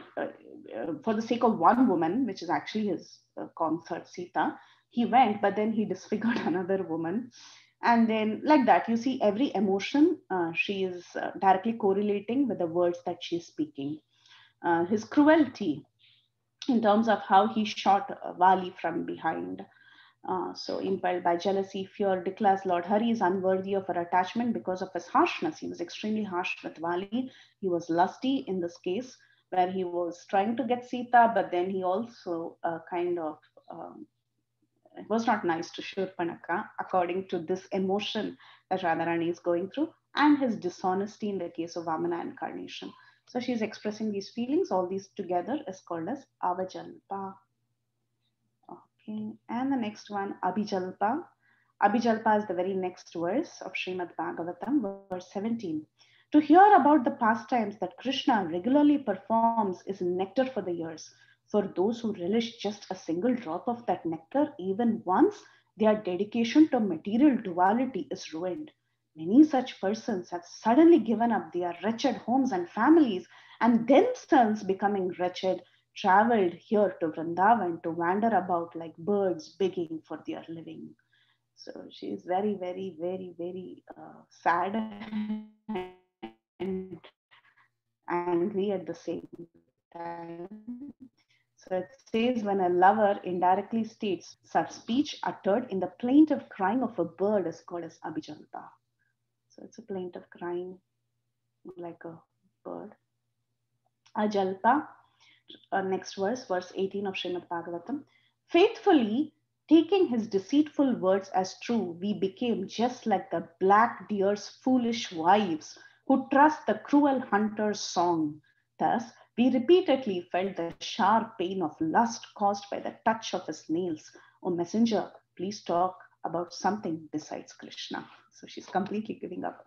for the sake of one woman, which is actually his consort Sita, he went, but then he disfigured another woman. And then like that, you see every emotion, she is directly correlating with the words that she's speaking. His cruelty in terms of how he shot Vali from behind. So impelled by jealousy, fear, declares Lord Hari is unworthy of her attachment because of his harshness. He was extremely harsh with Vali. He was lusty in this case, where he was trying to get Sita, but then he also it was not nice to Shurpanaka, according to this emotion that Radharani is going through, and his dishonesty in the case of Vamana incarnation. So she's expressing these feelings. All these together is called as Avajalpa. Okay, and the next one, Abhijalpa. Abhijalpa is the very next verse of Srimad Bhagavatam, verse 17. To hear about the pastimes that Krishna regularly performs is nectar for the ears. For those who relish just a single drop of that nectar, even once, their dedication to material duality is ruined. Many such persons have suddenly given up their wretched homes and families, and themselves becoming wretched, traveled here to Vrindavan to wander about like birds begging for their living. So she is very, very, very, very sad and angry at the same time. So it says, when a lover indirectly states such speech uttered in the plaintive crying of a bird is called as Abhijalpa. So it's a plaintive crying like a bird. Ajalpa, next verse, verse 18 of Srimad Bhagavatam. Faithfully taking his deceitful words as true, we became just like the black deer's foolish wives who trust the cruel hunter's song. Thus, we repeatedly felt the sharp pain of lust caused by the touch of his nails. O messenger, please talk about something besides Krishna. So she's completely giving up.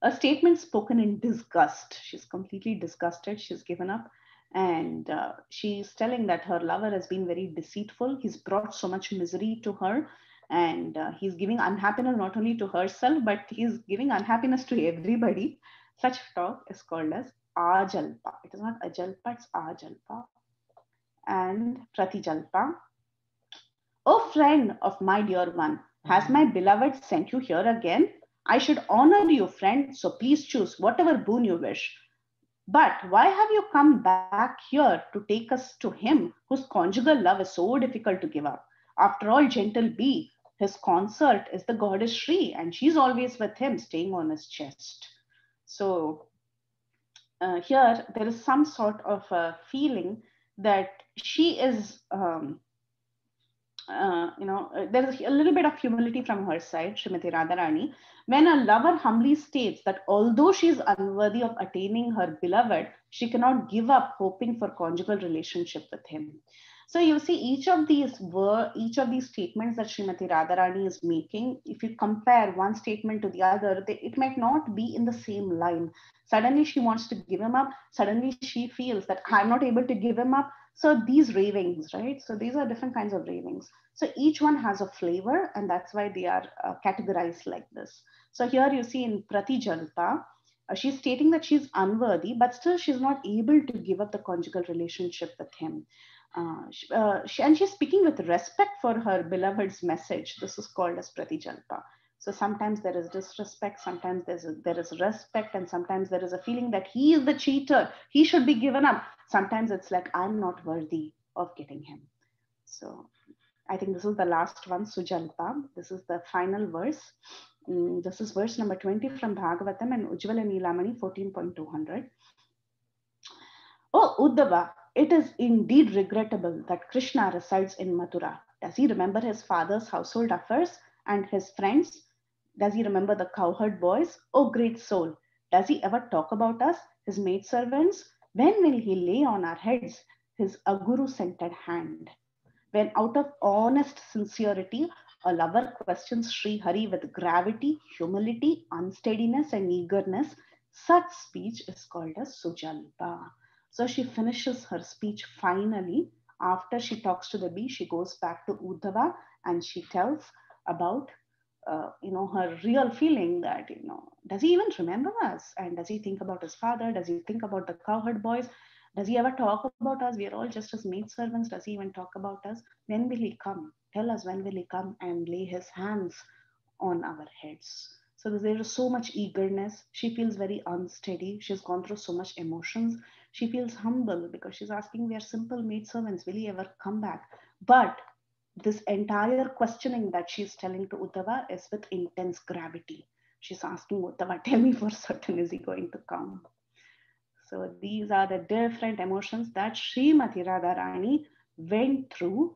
A statement spoken in disgust. She's completely disgusted. She's given up. And she's telling that her lover has been very deceitful. He's brought so much misery to her. And he's giving unhappiness not only to herself, but he's giving unhappiness to everybody. Such talk is called as Ajalpa. It is not Ajalpa, it's Ajalpa. And Pratijalpa. Oh, friend of my dear one, has my beloved sent you here again? I should honor you, friend, so please choose whatever boon you wish. But why have you come back here to take us to him whose conjugal love is so difficult to give up? After all, gentle bee, His consort is the goddess Shri, and she's always with him, staying on his chest. So here there is some sort of a feeling that she is, there is a little bit of humility from her side, Srimati Radharani, when a lover humbly states that although she is unworthy of attaining her beloved, she cannot give up hoping for conjugal relationship with him. So you see, each of these statements that Srimati Radharani is making, if you compare one statement to the other, it might not be in the same line. Suddenly she wants to give him up. Suddenly she feels that I'm not able to give him up. So these ravings, right? So these are different kinds of ravings. So each one has a flavor, and that's why they are categorized like this. So here you see in PRATIJALPA, she's stating that she's unworthy, but still she's not able to give up the conjugal relationship with him. And she's speaking with respect for her beloved's message. This is called as PRATIJALPA. So sometimes there is disrespect, sometimes there is respect, and sometimes there is a feeling that he is the cheater, he should be given up. Sometimes it's like, I'm not worthy of getting him. So I think this is the last one, Sujalpa. This is the final verse. This is verse number 20 from Bhagavatam and Ujjvala Nilamani 14.200. Oh, Uddhava, it is indeed regrettable that Krishna resides in Mathura. Does he remember his father's household affairs and his friends? Does he remember the cowherd boys? Oh, great soul, does he ever talk about us, his maidservants? When will he lay on our heads his aguru-scented hand? When out of honest sincerity, a lover questions Sri Hari with gravity, humility, unsteadiness, and eagerness, such speech is called as Sujalpa. So she finishes her speech finally. After she talks to the bee, she goes back to Uddhava and she tells about her real feeling that, does he even remember us? And does he think about his father? Does he think about the cowherd boys? Does he ever talk about us? We are all just his maidservants. Does he even talk about us? When will he come? Tell us, when will he come and lay his hands on our heads? So there is so much eagerness. She feels very unsteady. She's gone through so much emotions. She feels humble because she's asking, we are simple maidservants. Will he ever come back? But this entire questioning that she's telling to Uddhava is with intense gravity. She's asking Uddhava, tell me for certain, is he going to come? So these are the different emotions that Srimati Radharani went through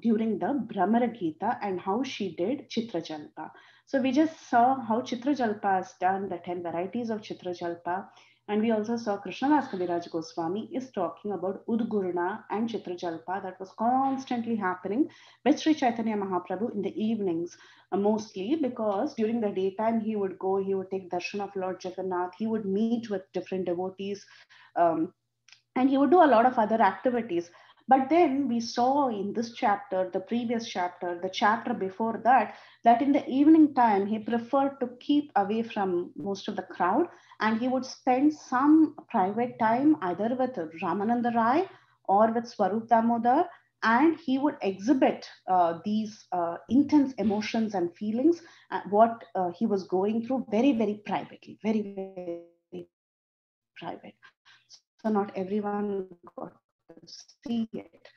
during the Brahmara Gita and how she did CITRAJALPA. So we just saw how CITRAJALPA is done, the 10 varieties of CITRAJALPA. And we also saw Krishnadas Kaviraj Goswami is talking about UDGHURNA and CITRAJALPA that was constantly happening with Sri Chaitanya Mahaprabhu in the evenings, mostly because during the daytime he would go, he would take darshan of Lord Jagannath, he would meet with different devotees, and he would do a lot of other activities. But then we saw in this chapter, the previous chapter, the chapter before that, that in the evening time, he preferred to keep away from most of the crowd and he would spend some private time either with Ramananda Rai or with Swarup Damodar, and he would exhibit these intense emotions and feelings, what he was going through very, very privately, very, very private. So not everyone got to see it.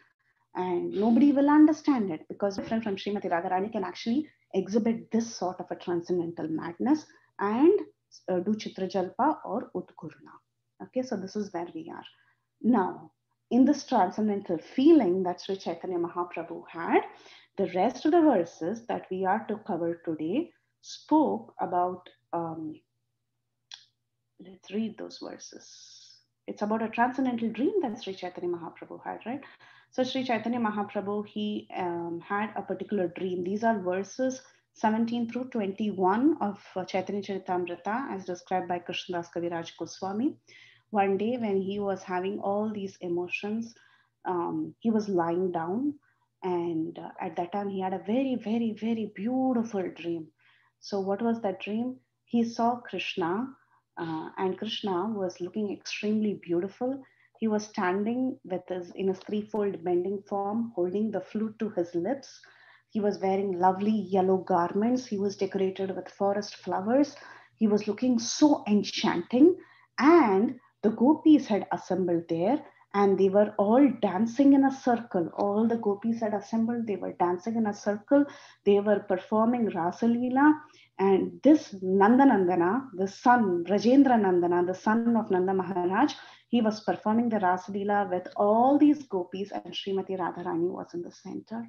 And nobody will understand it because different from Srimati Radharani can actually exhibit this sort of a transcendental madness and do CITRAJALPA or UDGHURNA. Okay, so this is where we are. Now, in this transcendental feeling that Sri Chaitanya Mahaprabhu had, the rest of the verses that we are to cover today spoke about, let's read those verses. It's about a transcendental dream that Sri Chaitanya Mahaprabhu had, right? So Sri Chaitanya Mahaprabhu, he had a particular dream. These are verses 17 through 21 of Caitanya Caritamrta as described by Krishnadas Kaviraj Goswami. One day when he was having all these emotions, he was lying down, and at that time he had a very, very, very beautiful dream. So what was that dream? He saw Krishna, and Krishna was looking extremely beautiful. He was standing in a threefold bending form, holding the flute to his lips. He was wearing lovely yellow garments. He was decorated with forest flowers. He was looking so enchanting. And the gopis had assembled there. and they were all dancing in a circle. All the gopis had assembled, they were dancing in a circle, they were performing Rasa Leela, and this Nandanandana, the son, Rajendra Nandana, the son of Nanda Maharaj, he was performing the Rasa Leela with all these gopis, and Srimati Radharani was in the center.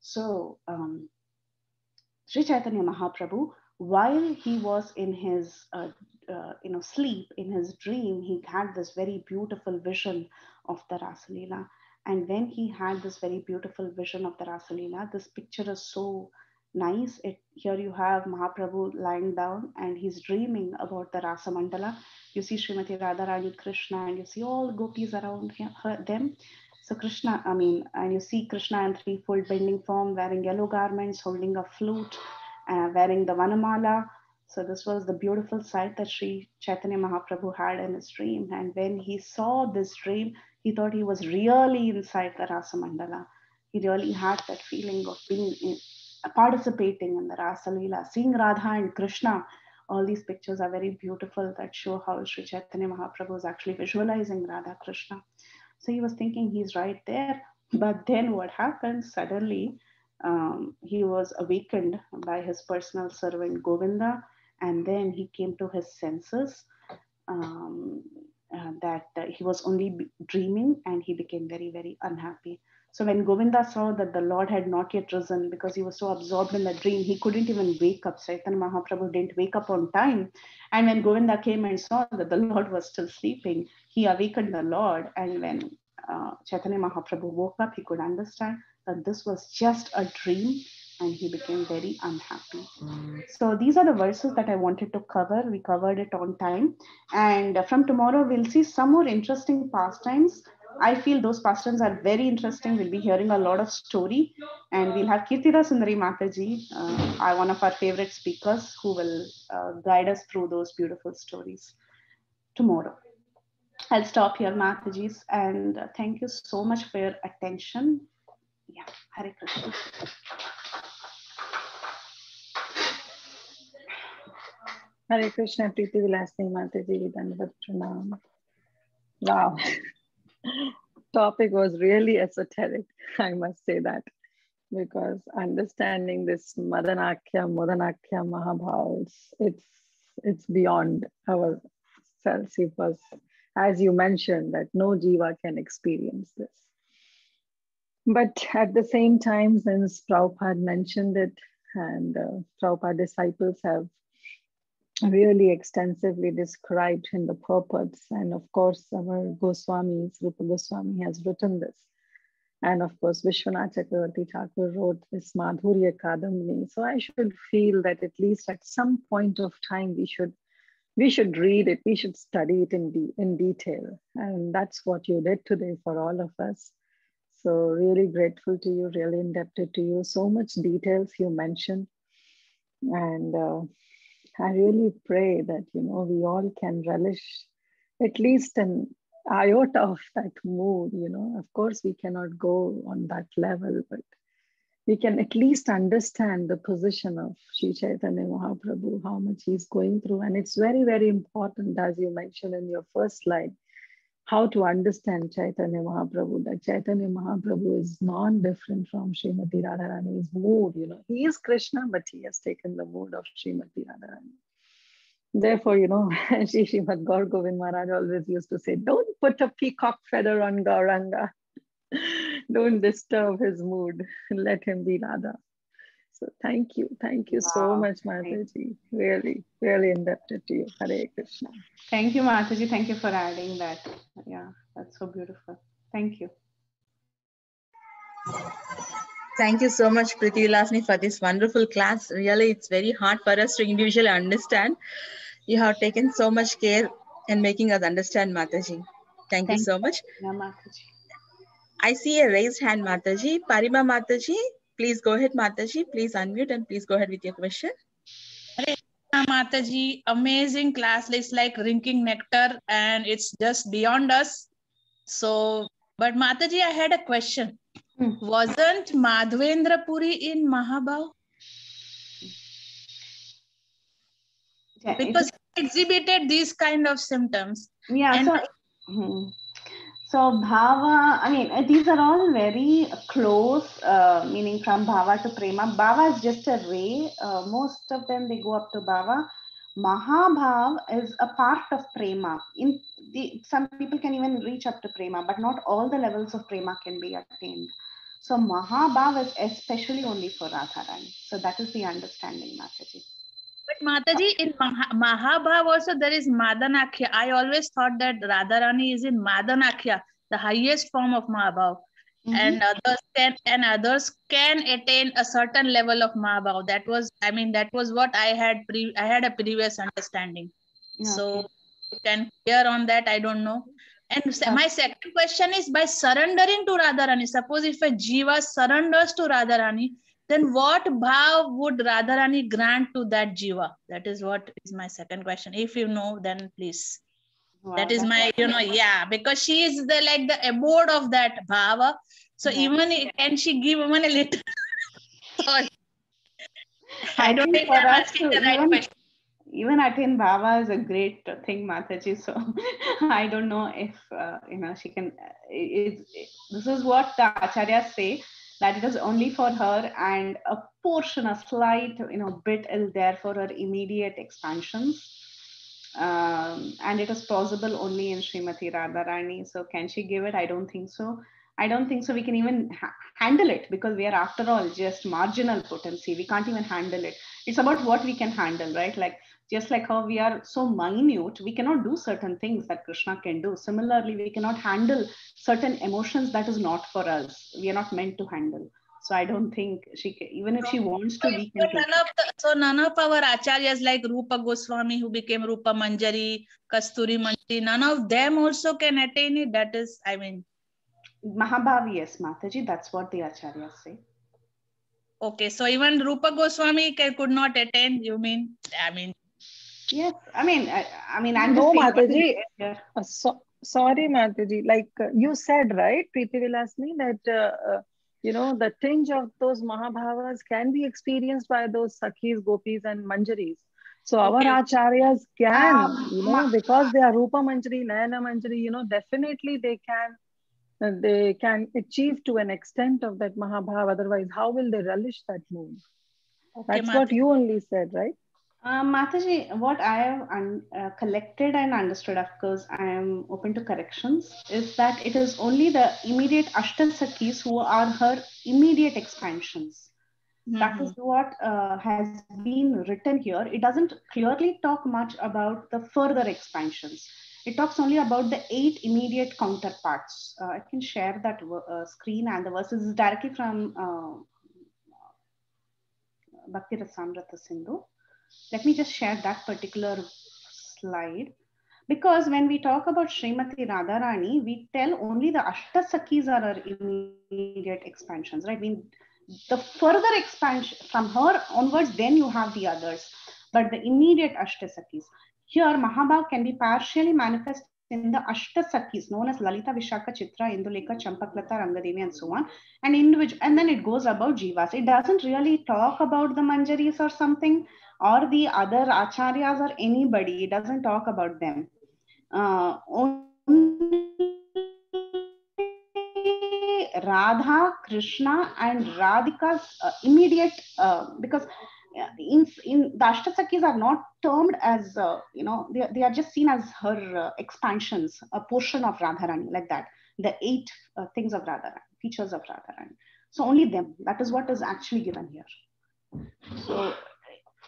So Sri Chaitanya Mahaprabhu, while he was in his sleep, in his dream, he had this very beautiful vision of the Rasa Leela. And when he had this very beautiful vision of the Rasa Leela, this picture is so nice. Here you have Mahaprabhu lying down and he's dreaming about the Rasa Mandala. You see Srimati Radharani, Krishna, and you see all the gopis around them. So Krishna, and you see Krishna in threefold bending form, wearing yellow garments, holding a flute, wearing the Vanamala. So this was the beautiful sight that Sri Chaitanya Mahaprabhu had in his dream. And when he saw this dream, he thought he was really inside the Rasa Mandala. He really had that feeling of being participating in the Rasa Leela, seeing Radha and Krishna. All these pictures are very beautiful that show how Sri Chaitanya Mahaprabhu is actually visualizing Radha Krishna. So he was thinking he's right there. But then what happened? Suddenly, he was awakened by his personal servant Govinda, and then he came to his senses that he was only dreaming, and he became very, very unhappy. So when Govinda saw that the Lord had not yet risen, because he was so absorbed in the dream, he couldn't even wake up. Chaitanya Mahaprabhu didn't wake up on time. And when Govinda came and saw that the Lord was still sleeping, he awakened the Lord. And when Chaitanya Mahaprabhu woke up, he could understand that this was just a dream, and he became very unhappy. So these are the verses that I wanted to cover. We covered it on time. And from tomorrow, we'll see some more interesting pastimes. I feel those pastimes are very interesting. We'll be hearing a lot of story. And we'll have Kirtida Sundari Mataji, one of our favorite speakers, who will guide us through those beautiful stories tomorrow. I'll stop here, Matajis, and thank you so much for your attention. Yeah, Hare Krishna. Hare Krishna, Preethi Vilasini Mataji, Dandavat Pranam. Wow. Topic was really esoteric, I must say that, because understanding this Madanakya, Modanakya, Mahabhava, it's beyond our selves. It was, as you mentioned, that no jiva can experience this. But at the same time, since Prabhupada mentioned it, and Prabhupada disciples have really extensively described in the purports, and of course our Goswamis, Rupa Goswami has written this, and of course Vishwanath Chakravarti Thakur wrote this Madhurya Kadambini. So I should feel that at least at some point of time we should read it, we should study it in detail, and that's what you did today for all of us. So really grateful to you, really indebted to you. So much details you mentioned, and I really pray that, we all can relish at least an iota of that mood, Of course, we cannot go on that level, but we can at least understand the position of Sri Chaitanya Mahaprabhu, how much he's going through. And it's very, very important, as you mentioned in your first slide, how to understand Chaitanya Mahaprabhu, that Chaitanya Mahaprabhu is non-different from Srimati Radharani's mood. He is Krishna, but he has taken the mood of Srimati Radharani. Therefore, Shri Srimad Gaur Govind Maharaj always used to say, don't put a peacock feather on Gauranga. Don't disturb his mood. Let him be Radha. So thank you so much, Mataji. Really, really indebted to you. Hare Krishna. Thank you, Mataji. Thank you for adding that. Yeah, that's so beautiful. Thank you. Thank you so much, Preethi Vilasini, for this wonderful class. Really, it's very hard for us to individually understand. You have taken so much care in making us understand, Mataji. Thank you so much. Yeah, Mataji. I see a raised hand, Mataji. Parima Mataji, please go ahead, Mataji. Please unmute and please go ahead with your question. Mataji, amazing class. It's like drinking nectar and it's just beyond us. So, but Mataji, I had a question. Wasn't Madhvendra Puri in Mahabhav? Because he exhibited these kind of symptoms. Yeah, and So bhava, I mean, these are all very close, meaning from bhava to prema. Bhava is just a ray. Most of them, they go up to bhava. Mahabhav is a part of prema. Some people can even reach up to prema, but not all the levels of prema can be attained. So Mahabhav is especially only for Radharani. So that is the understanding, Mataji. But Mataji, in Mahabhav also there is Madanakhya. I always thought that Radharani is in Madanakhya, the highest form of Mahabhav. And others can attain a certain level of Mahabhav. That was, I mean, that was what I had a previous understanding. Okay. So you can clear on that, I don't know. And my second question is, by surrendering to Radharani, suppose if a jiva surrenders to Radharani, then what bhav would Radharani grant to that jiva? That is what is my second question. If you know, then please. Wow, that is my, yeah, because she is the abode of that bhava. So even can she give even a little? I don't think I'm asking the right question. Even attain bhava is a great thing, Mataji. So I don't know if she can. This is what the acharyas say, that it is only for her, and a portion, a slight bit is there for her immediate expansions. And it is possible only in Srimati Radharani. So can she give it? I don't think so. I don't think so. We can even handle it, because we are, after all, just marginal potency. We can't even handle it. It's about what we can handle, right? Like, just like how we are so minute, we cannot do certain things that Krishna can do. Similarly, we cannot handle certain emotions that is not for us. We are not meant to handle. So I don't think she can, even if she wants to, we can. So none of our acharyas like Rupa Goswami, who became Rupa Manjari, Kasturi Manjari, none of them also can attain it. That is, I mean. Mahabhav, yes, Mataji, that's what the acharyas say. Okay, so even Rupa Goswami could not attain, you mean? I mean. Yes, I mean, I'm no, just saying. Mataji, sorry, Mataji, like you said, right, Preethi Vilasini, that, the tinge of those Mahabhavas can be experienced by those Sakhis, Gopis and Manjaris. So our acharyas can, because they are Rupa Manjari, Nayana Manjari, definitely they can achieve to an extent of that Mahabhav. Otherwise, how will they relish that mood? Okay, that's what you only said, right? Mataji, what I have collected and understood, of course, I am open to corrections, is that it is only the immediate Ashtasakis who are her immediate expansions. That is what has been written here. It doesn't clearly talk much about the further expansions. It talks only about the 8 immediate counterparts. I can share that screen, and the verses is directly from Bhakti Rasamrita Sindhu. Let me just share that particular slide. Because when we talk about Srimati Radharani, we tell only the Ashtasakis are our immediate expansions, right? I mean, the further expansion from her onwards, then you have the others. But the immediate Ashtasakis. Here, Mahabhav can be partially manifest in the Ashtasakis, known as Lalita, Vishaka, Chitra, Indulekha, Champaklata, Rangadevi, and so on. And then it goes about Jivas. It doesn't really talk about the Manjaris or something, or the other acharyas or anybody. It doesn't talk about them. Only Radha, Krishna, and Radhika's immediate, because in the Ashtasakis are not termed as, they are just seen as her expansions, a portion of Radharani, like that. The 8 things of Radharani, features of Radharani. So only them. That is what is actually given here. So,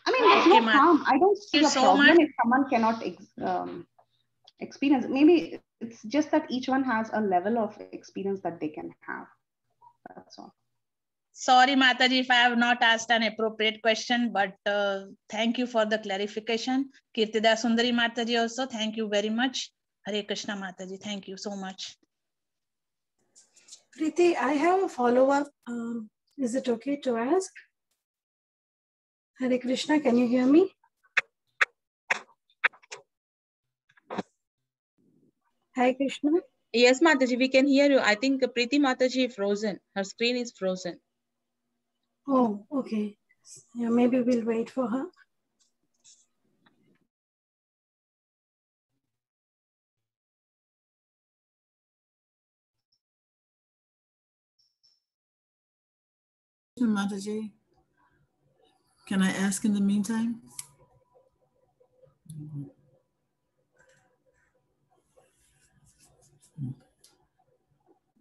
I mean, there's no harm. I don't see a problem if someone cannot experience. Maybe it's just that each one has a level of experience that they can have. That's all. Sorry, Mataji, if I have not asked an appropriate question, but thank you for the clarification. Kirtida Sundari Mataji also, thank you very much. Hare Krishna Mataji, thank you so much. Preethi, I have a follow-up. Is it okay to ask? Hare Krishna, can you hear me? Hare Krishna. Yes, Mataji, we can hear you. I think Preethi Mataji is frozen. Her screen is frozen. Oh, okay. Yeah, maybe we'll wait for her. question, Mataji? Can I ask in the meantime?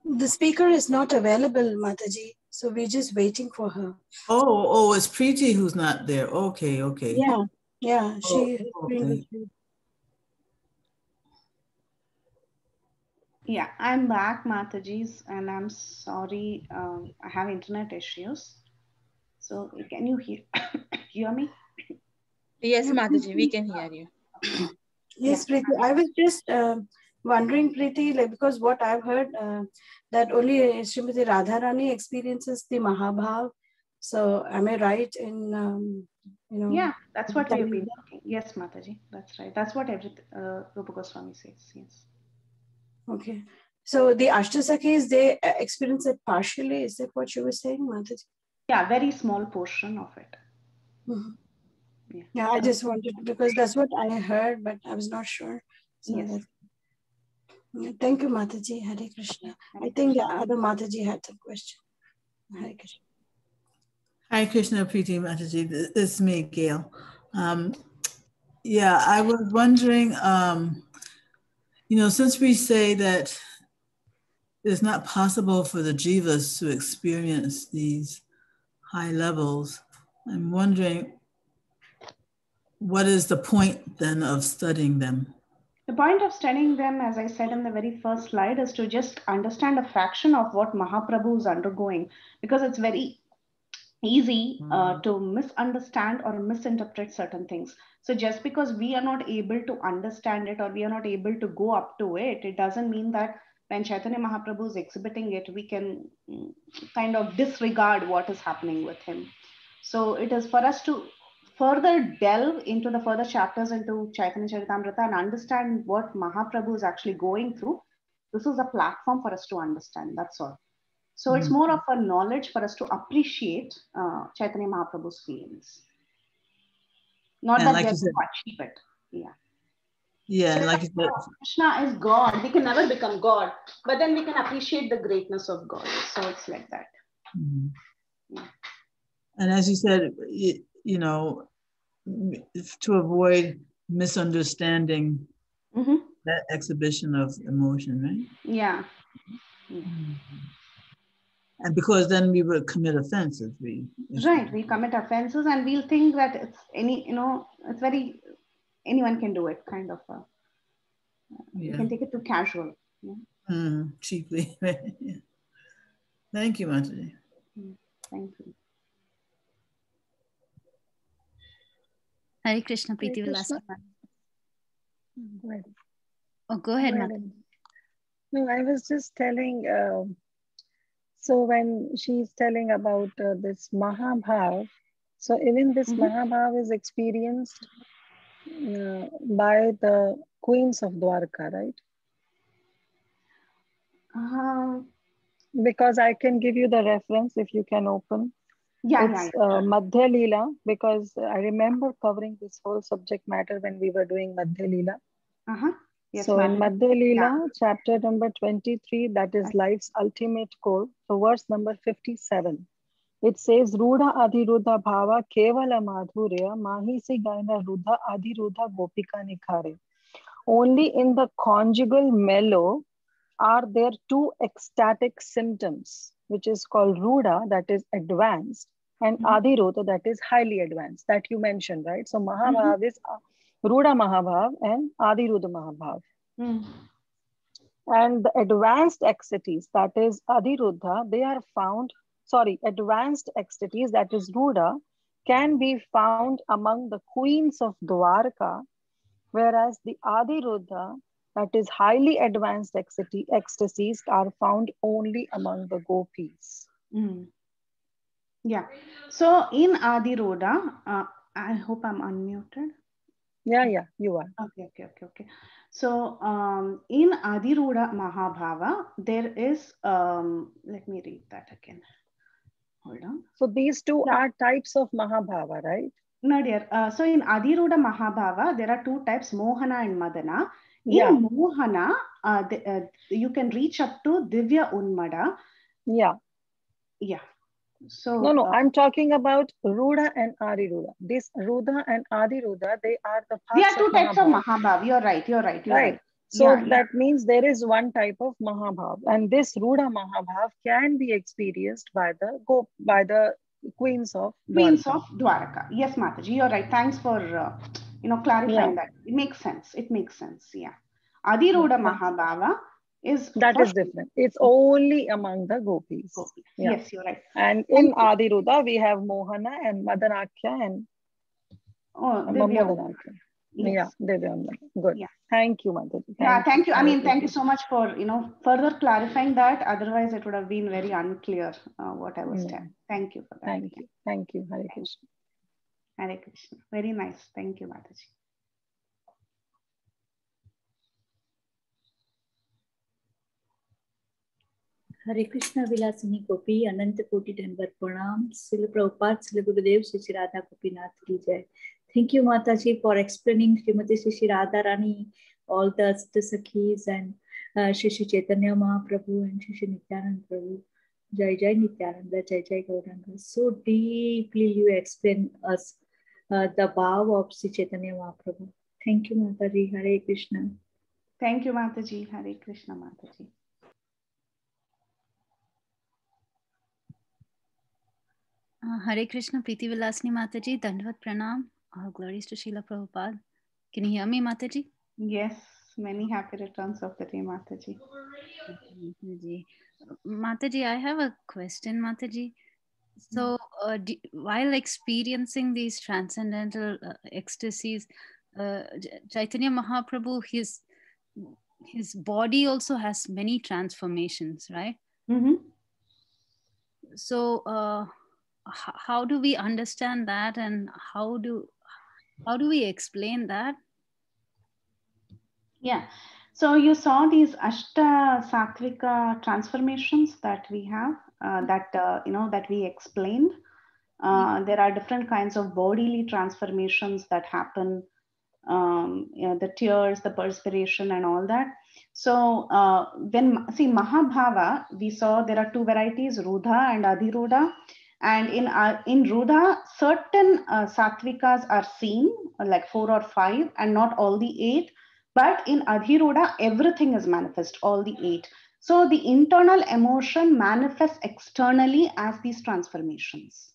The speaker is not available, Mataji. So we're just waiting for her. Oh, it's Preethi who's not there. Okay. Yeah, she. Okay. Yeah, I'm back, Mataji's, and I'm sorry, I have internet issues. So can you hear me? Yes, Mataji, we can hear you. Yes, Preethi. I was just wondering, Preethi, like, because what I've heard that only Srimati Radharani experiences the Mahabhav. So am I right in Yeah, that's what we've been talking. Yes, Mataji, that's right. That's what Rupa Goswami says. Yes. Okay. So the Ashtasakhis, they experience it partially. Is that what you were saying, Mataji? Yeah, very small portion of it. Mm-hmm. Yeah, I just wanted, because that's what I heard, but I was not sure. So yes. Thank you, Mataji. Hare Krishna. I think the other Mataji had some question. Hare Krishna. Hare Krishna, Preeti Mataji. This is me, Gail. Yeah, I was wondering, since we say that it's not possible for the jivas to experience these high levels, I'm wondering, what is the point then of studying them? The point of studying them, as I said in the very first slide, is to just understand a fraction of what Mahaprabhu is undergoing, because it's very easy to misunderstand or misinterpret certain things. So just because we are not able to understand it or we are not able to go up to it, it doesn't mean that when Chaitanya Mahaprabhu is exhibiting it, we can kind of disregard what is happening with him. So it is for us to further delve into the further chapters into Caitanya Caritamrta and understand what Mahaprabhu is actually going through. This is a platform for us to understand. That's all. So it's more of a knowledge for us to appreciate Chaitanya Mahaprabhu's feelings. Not that we have to achieve it. Yeah. Yeah, so like you said, Krishna is God. We can never become God, but then we can appreciate the greatness of God. So it's like that. Yeah. And as you said, to avoid misunderstanding that exhibition of emotion, right? Yeah. And because then we would commit offenses. We commit offenses and we'll think that it's it's very, anyone can do it, kind of. You can take it too casual. Cheaply. Thank you, Mataji. Thank you. Hare Krishna, Preethi Vilasini. Go ahead. Oh, go ahead, Mataji. No, I was just telling, so when she's telling about this Mahabhav, so even this Mahabhav is experienced by the queens of Dwarka, right? Because I can give you the reference if you can open. It's Antya Lila, because I remember covering this whole subject matter when we were doing Antya Lila. Yes, so in Antya Lila, chapter number 23, that is life's ultimate goal. So verse number 57, it says, Rudha Adhiruddha Bhava Kevala Madhurya Mahisi Gaina Rudha Adhiruddha Gopika Nikhare. Only in the conjugal mellow are there two ecstatic symptoms, which is called Rudha, that is advanced, and Adhiruddha, that is highly advanced, that you mentioned, right? So Mahabhav is Rudha Mahabhav and Adhiruddha Mahabhav. And the advanced ecstasies, that is Adhiruddha, they are found, advanced ecstasies, that is Rudha, can be found among the queens of Dwarka, whereas the Adhiruddha, that is highly advanced ecstasies, are found only among the gopis. Yeah. So in Adhiruddha, I hope I'm unmuted. Yeah, you are. Okay. So in Adhiruddha Mahabhava, there is, let me read that again. Hold on. So these two are types of Mahabhava, right? No, dear. So in Adhiruddha Mahabhava, there are two types, Mohana and Madana. In Mohana, you can reach up to Divya Unmada. Yeah. So no, I'm talking about Rudha and Adi Rudha. This Rudha and Adi Rudha, they are the parts. There are two of types of Mahabhav. Mahabhav. You're right. You're right. You're right. So that means there is one type of Mahabhav, and this Rudha Mahabhav can be experienced by the queens of Dwarka. Yes, Mataji, you're right. Thanks for clarifying that. It makes sense. It makes sense. Yeah. Adi Rudha Mahabhava is different. It's only among the gopis. Yeah. Yes, you're right. And in Adi Rudha, we have Mohana and Madanakya and Madanakya. Yes. Yeah, good. Yeah. Thank you, Mataji. Thank you. I mean, thank you so much for further clarifying that. Otherwise, it would have been very unclear what I was telling. Thank you for that. Thank you. Thank you. Hare Krishna. Hare Krishna. Very nice. Thank you, Mataji. Hare Krishna Vilasini Gopi, Ananta Koti Dandavat Pranam, Srila Prabhupada, Srila Gurudev, Shri Radha Gopinath Ki Jai. Thank you, Mataji, for explaining Srimati Shri Radha Rani, all the Sakhis and Shri Chaitanya Mahaprabhu and Shri Nityananda Prabhu. Jai Jai Nityananda, Jai Jai Gauranga. So deeply you explain us the bhav of Shri Chaitanya Mahaprabhu. Thank you, Mataji. Hare Krishna. Thank you, Mataji. Hare Krishna, Mataji. Hare Krishna, Preethi Vilasini Mataji, Dandavat Pranam. All glories to Srila Prabhupada. Can you hear me, Mataji? Yes, many happy returns of the day, Mataji. Mataji, I have a question, Mataji. So, while experiencing these transcendental ecstasies, Chaitanya Mahaprabhu, his body also has many transformations, right? Mm-hmm. So, how do we understand that, and how do we explain that? Yeah, so you saw these Ashta Satvika transformations that we have, that we explained. There are different kinds of bodily transformations that happen, the tears, the perspiration and all that. So Mahabhava, we saw there are two varieties, Rudha and Adhirudha. And in Rudha, certain Satvikas are seen, like 4 or 5, and not all the 8. But in Adhirudha, everything is manifest, all the 8. So the internal emotion manifests externally as these transformations.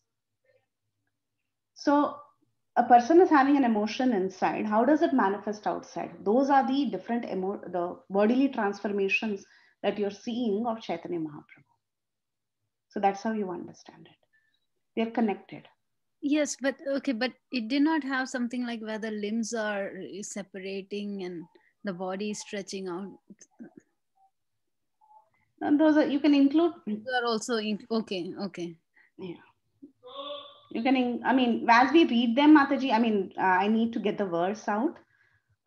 So a person is having an emotion inside. How does it manifest outside? Those are the different the bodily transformations that you're seeing of Chaitanya Mahaprabhu. So that's how you understand it. They're connected. Yes, but okay, but it did not have something like where the limbs are separating and the body is stretching out. And those are, you can include. Those are also okay. Yeah. You can, I mean, as we read them, Mataji, I mean, I need to get the verse out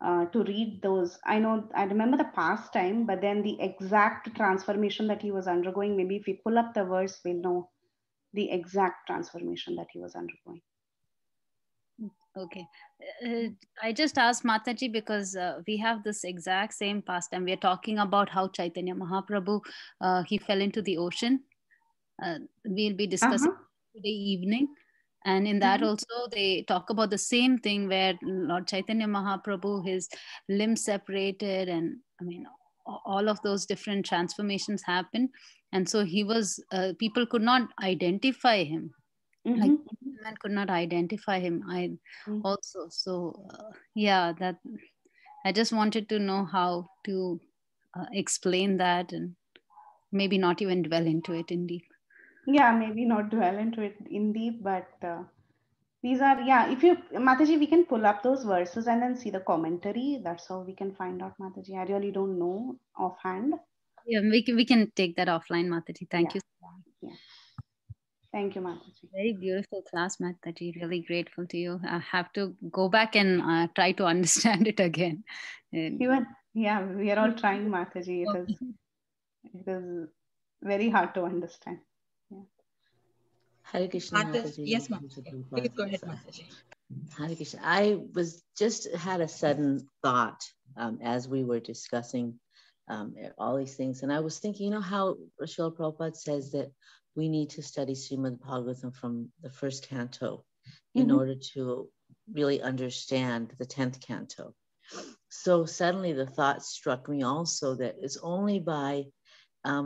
to read those. I remember the past time, but then the exact transformation that he was undergoing, maybe if we pull up the verse, we'll know the exact transformation that he was undergoing. Okay. I just asked Mataji because we have this exact same pastime. We are talking about how Chaitanya Mahaprabhu, he fell into the ocean. We'll be discussing today evening. And in that also, they talk about the same thing where Lord Chaitanya Mahaprabhu, his limbs separated, and I mean, all of those different transformations happened. And so he was, people could not identify him. Like man could not identify him. Also. So yeah, that I just wanted to know how to explain that and maybe not even dwell into it in deep. Yeah, maybe not dwell into it in deep, but these are, yeah, if you, Mataji, we can pull up those verses and then see the commentary. That's how we can find out, Mataji. I really don't know offhand. Yeah, we can take that offline, Mataji. Thank you. Yeah. Thank you, Mataji. Very beautiful class, Mataji. Really grateful to you. I have to go back and try to understand it again. Even, yeah, we are all trying, Mataji. It is very hard to understand. Yeah. Hare Krishna, Mataji. Yes, Mataji. Please go ahead, Mataji. Hare Krishna. I had a sudden thought as we were discussing all these things. And I was thinking, how Srila Prabhupada says that we need to study Srimad Bhagavatam from the first canto in order to really understand the 10th canto. So suddenly the thought struck me also that it's only by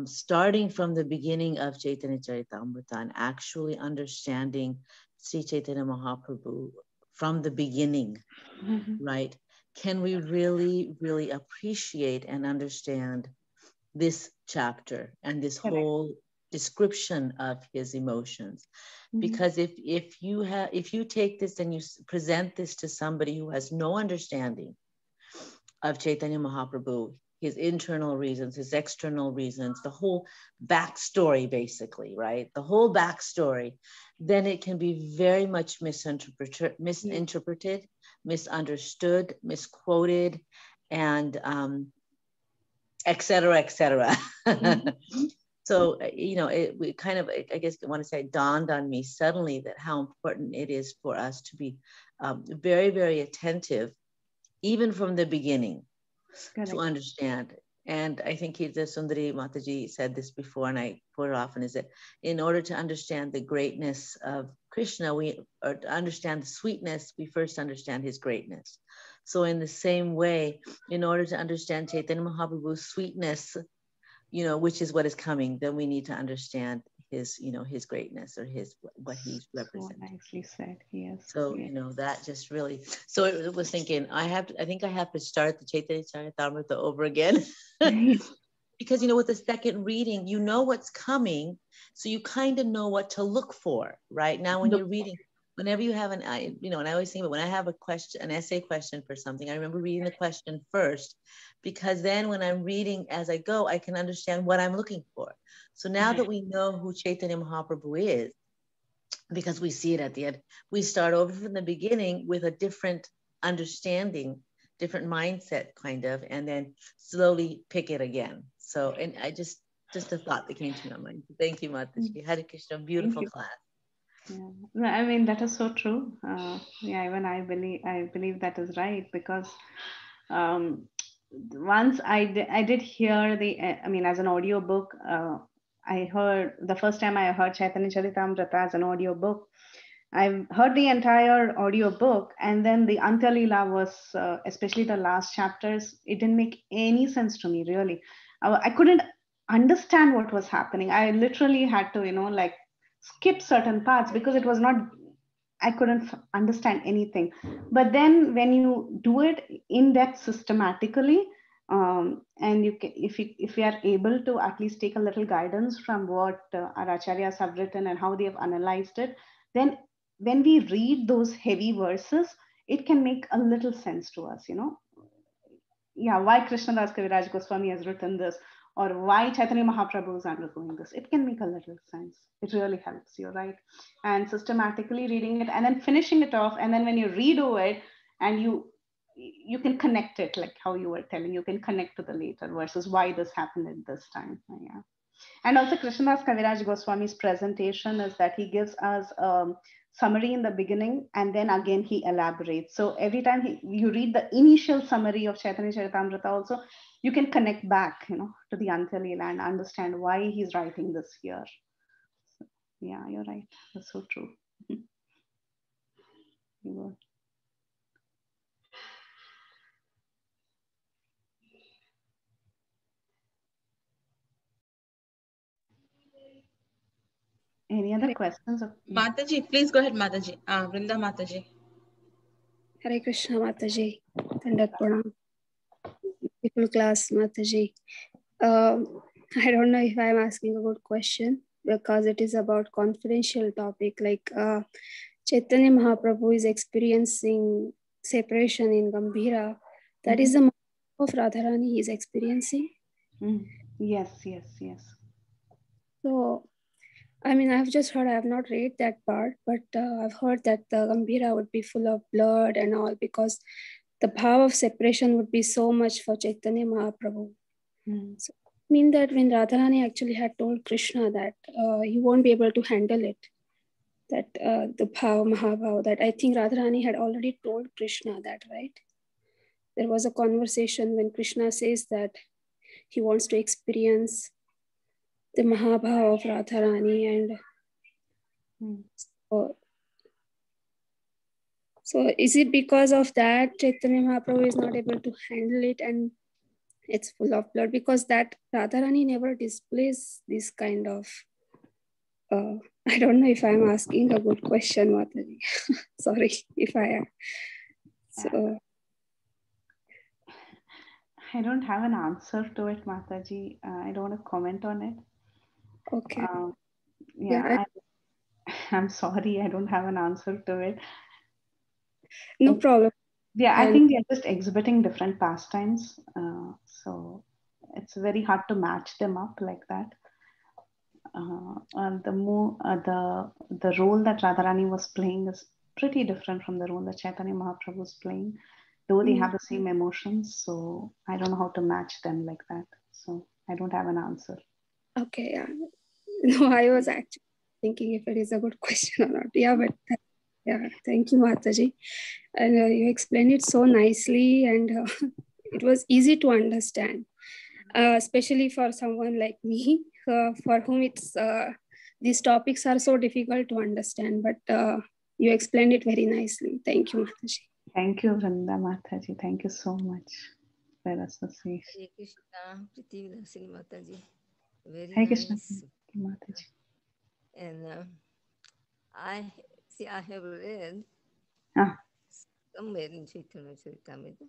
starting from the beginning of Caitanya Caritamrta and actually understanding Sri Chaitanya Mahaprabhu from the beginning, right? Can we really, really appreciate and understand this chapter and this whole description of his emotions? Because if you take this and you present this to somebody who has no understanding of Chaitanya Mahaprabhu, his internal reasons, his external reasons, the whole backstory, basically, right? The whole backstory, then it can be very much misinterpreted, misunderstood, misquoted, and et cetera, et cetera. So, you know, we kind of, I guess I want to say, dawned on me suddenly that how important it is for us to be very, very attentive, even from the beginning, to understand. And I think the Sundari Mataji said this before, and I quote it often, is that in order to understand the greatness of Krishna, or to understand the sweetness, we first understand his greatness. So in the same way, in order to understand Chaitanya Mahaprabhu's sweetness, you know, which is what is coming, then we need to understand his, you know, his greatness, or his, what he's representing. So nicely said, yes. So, you know, that just really, so it was thinking, I think I have to start the Chaitanya Caritamrta over again. Because, you know, with the second reading, you know what's coming. So you kind of know what to look for, right? Now, when you're reading, whenever you have you know, and I always think, but when I have a question, an essay question for something, I remember reading the question first, because then when I'm reading as I go, I can understand what I'm looking for. So now that we know who Chaitanya Mahaprabhu is, because we see it at the end, we start over from the beginning with a different understanding, different mindset kind of, and then slowly pick it again. So, and I just a thought that came to my mind. Thank you, Mataji. Hare Krishna, beautiful class. Yeah, I mean, that is so true. Yeah, even I believe that is right, because once I did hear I mean, as an audio book, I heard, the first time I heard Chaitanya Caritamrta as an audio book, I heard the entire audio book, and then the Antya Lila was, especially the last chapters, it didn't make any sense to me, really. I couldn't understand what was happening. I literally had to, you know, like skip certain parts because it was not, I couldn't understand anything. But then when you do it in depth systematically, and you can, if you are able to at least take a little guidance from what our acharyas have written and how they have analyzed it, then when we read those heavy verses, it can make a little sense to us, you know. Yeah, why Krishnadas Kaviraj Goswami has written this, or why Chaitanya Mahaprabhu is undergoing this. It can make a little sense. It really helps you, right? And systematically reading it and then finishing it off, and then when you redo it and you can connect it, like how you were telling, you can connect to the later verses, why this happened at this time. Yeah. And also Krishnadas Kaviraj Goswami's presentation is that he gives us summary in the beginning, and then again he elaborates. So every time you read the initial summary of Chaitanya Caritamrta also, you can connect back, you know, to the Antya Lila and understand why he's writing this here. So, yeah, you're right. That's so true. Any other questions? Mataji, please go ahead, Mataji. Vrinda Mataji. Hare Krishna, Mataji. Dandat Pranam. People class, Mataji. I don't know if I'm asking a good question, because it is about confidential topic. Like Chaitanya Mahaprabhu is experiencing separation in Gambhira. That is the Mahaprabhu of Radharani he is experiencing. Yes. So, I mean, I've just heard, I have not read that part, but I've heard that the Gambhira would be full of blood and all, because the bhava of separation would be so much for Chaitanya Mahaprabhu. So, I mean that when Radharani actually had told Krishna that he won't be able to handle it, that the bhava, Mahabhava, that I think Radharani had already told Krishna that, right? There was a conversation when Krishna says that he wants to experience the Mahabhava of Radharani, and so is it because of that Chaitanya Mahaprabhu is not able to handle it and it's full of blood? Because that Radharani never displays this kind of, I don't know if I'm asking a good question, Mataji. Sorry if I am. So I don't have an answer to it, Mataji. I don't want to comment on it. Okay. I'm sorry, I don't have an answer to it. No problem. Yeah, I think they're just exhibiting different pastimes. So it's very hard to match them up like that. And the role that Radharani was playing is pretty different from the role that Chaitanya Mahaprabhu was playing, though they have the same emotions. So I don't know how to match them like that. So I don't have an answer. Okay, yeah. No, I was actually thinking if it is a good question or not. Yeah, but yeah, thank you, Mataji. And you explained it so nicely, and it was easy to understand, especially for someone like me, for whom it's these topics are so difficult to understand. But you explained it very nicely. Thank you, Mataji. Thank you, Vrinda Mataji. Thank you so much for association. Hare Krishna, Preethi Vilasini Mataji. Very Hare nice. Krishna, Mataji. And I have read somewhere in Chaitanya Caritamrta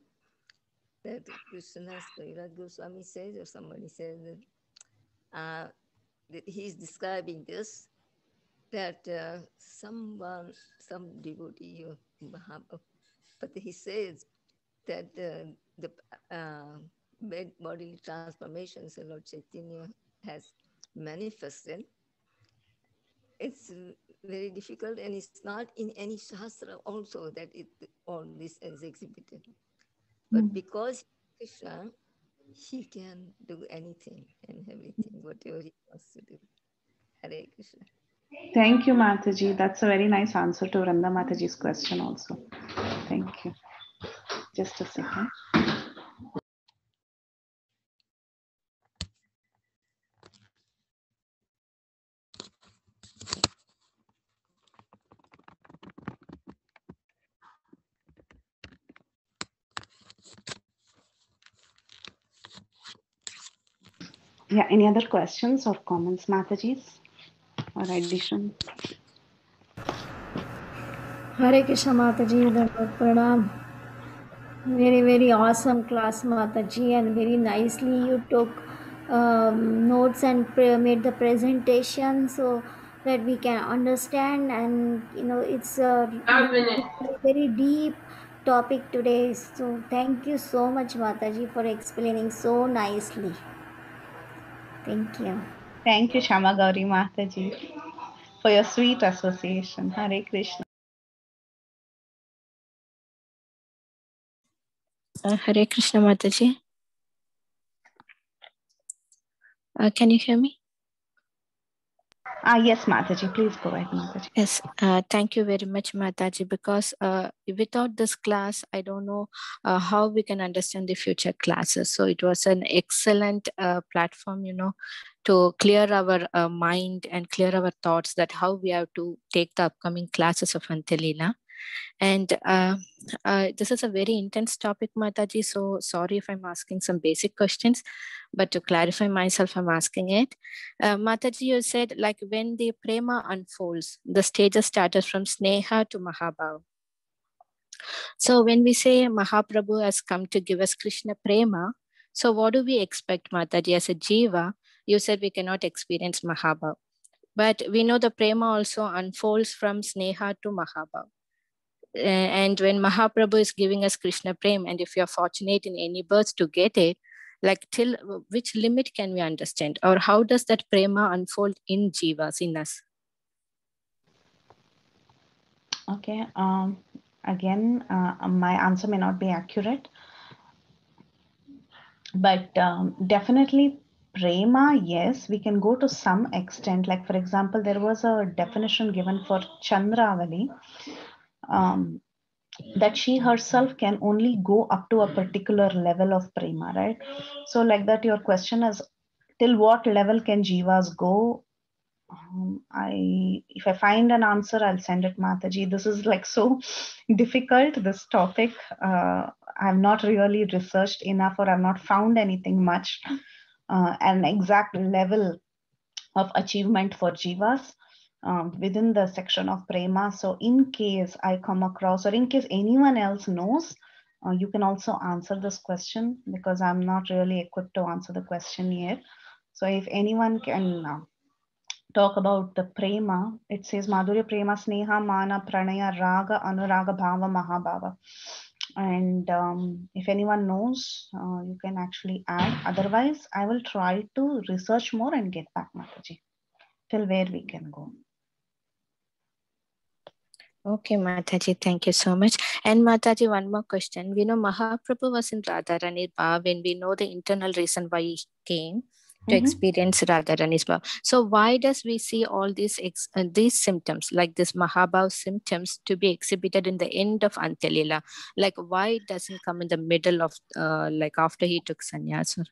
that Krishna's Kaviraj Goswami says, or somebody says that he's describing this, that some devotee of Mahabhava, but he says that the bodily transformations Lord Chaitanya has manifested, it's very difficult, and it's not in any shastra also that all this is exhibited. But because Krishna, he can do anything and everything, whatever he wants to do. Hare Krishna. Thank you, Mataji. That's a very nice answer to Vrinda Mataji's question also. Thank you. Just a second. Yeah, any other questions or comments, Mataji's, or addition? Hare Krishna Mataji, Pranam. Very, very awesome class, Mataji, and very nicely you took notes and made the presentation so that we can understand. And it's a very deep topic today. So thank you so much, Mataji, for explaining so nicely. Thank you. Thank you, Shama Gauri Mataji, for your sweet association. Hare Krishna. Hare Krishna Mataji. Can you hear me? Yes, Mataji. Please go ahead, Mataji. Yes, thank you very much, Mataji, because without this class, I don't know how we can understand the future classes. So it was an excellent platform, to clear our mind and clear our thoughts that how we have to take the upcoming classes of Antya Lila. And this is a very intense topic, Mataji, so sorry if I'm asking some basic questions, but to clarify myself, I'm asking it. Mataji, you said like when the prema unfolds, the stages started from Sneha to Mahabhava. So when we say Mahaprabhu has come to give us Krishna prema, so what do we expect, Mataji, as a jiva? You said we cannot experience Mahabhava, but we know the prema also unfolds from Sneha to Mahabhava. And when Mahaprabhu is giving us Krishna Prem, and if you are fortunate in any birth to get it, like till which limit can we understand? Or how does that prema unfold in jivas, in us? Okay. Again, my answer may not be accurate, but definitely prema, yes, we can go to some extent. Like, for example, there was a definition given for Chandravali, that she herself can only go up to a particular level of prema, right? So like that, your question is till what level can jivas go? If I find an answer, I'll send it, Mataji. This is like so difficult, this topic. I've not really researched enough, or I've not found anything much, an exact level of achievement for jivas within the section of PREMA. So in case I come across, or in case anyone else knows, you can also answer this question, because I'm not really equipped to answer the question yet. So if anyone can talk about the prema, it says Madhurya Prema Sneha Mana Pranaya Raga Anuraga Bhava Mahabhava. And if anyone knows, you can actually add. Otherwise, I will try to research more and get back, Mataji, till where we can go. Okay, Mataji, thank you so much. And Mataji, one more question. We know Mahaprabhu was in Radharani's bhav, when we know the internal reason why he came to experience Radharani's bhav. So why does we see all these symptoms, like this Mahabhav symptoms, to be exhibited in the end of Antya Lila? Like, why it doesn't come in the middle of, like after he took sannyas?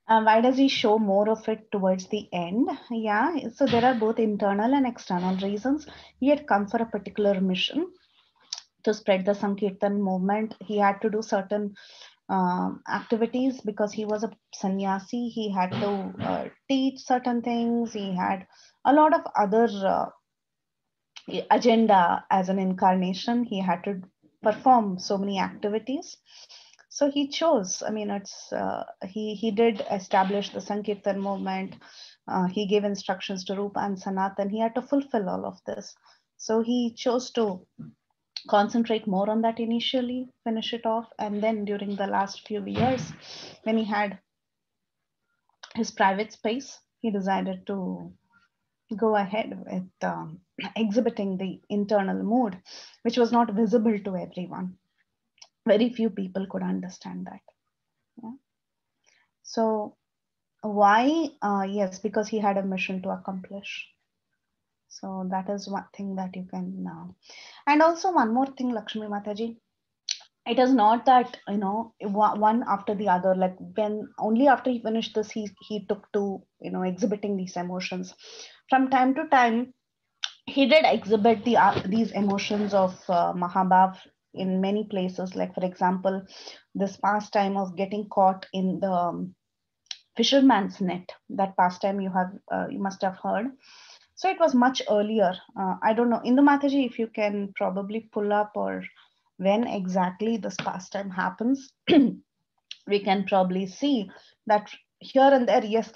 Why does he show more of it towards the end? Yeah, so there are both internal and external reasons. He had come for a particular mission to spread the Sankirtan movement. He had to do certain activities because he was a sannyasi. He had to teach certain things. He had a lot of other agenda as an incarnation. He had to perform so many activities. So he chose, I mean, he did establish the Sankirtan movement. He gave instructions to Rupa and Sanatan. He had to fulfill all of this. So he chose to concentrate more on that initially, finish it off. And then during the last few years, when he had his private space, he decided to go ahead with exhibiting the internal mood, which was not visible to everyone. Very few people could understand that. Yeah. So why? Yes, because he had a mission to accomplish. So that is one thing that you can now. And also one more thing, Lakshmi Mataji. It is not that, you know, one after the other, like when only after he finished this, he took to, you know, exhibiting these emotions. From time to time, he did exhibit these emotions of Mahabhav in many places. Like, for example, this pastime of getting caught in the fisherman's net, that pastime you must have heard. So it was much earlier. I don't know, Indu Mataji, if you can probably pull up, or when exactly this pastime happens, we can probably see that here and there, yes,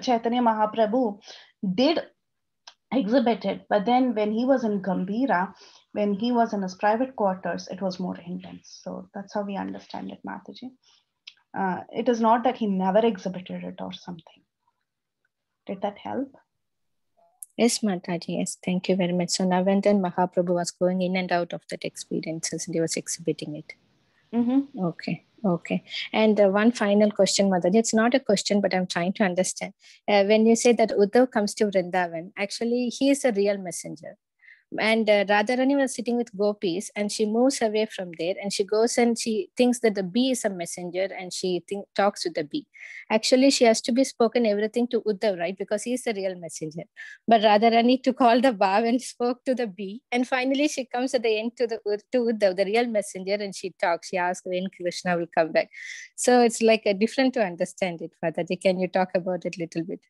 Chaitanya Mahaprabhu did exhibit it, but then when he was in Gambhira, when he was in his private quarters, it was more intense. So that's how we understand it, Mataji. It is not that he never exhibited it or something. Did that help? Yes, Mataji, yes. Thank you very much. So now and then Mahaprabhu was going in and out of that experiences and he was exhibiting it. Okay. Okay. And one final question, Mataji. It's not a question, but I'm trying to understand. When you say that Uddhav comes to Vrindavan, actually he is a real messenger. And Radharani was sitting with gopis and she moves away from there and she goes and she thinks that the bee is a messenger and she talks to the bee. Actually, she has to be spoken everything to Uddhav, right? Because he is the real messenger. But Radharani took all the bhav and spoke to the bee. And finally, she comes at the end to Uddhav, the real messenger, and she talks. She asks when Krishna will come back. So it's like a different to understand it, Mataji. Can you talk about it a little bit?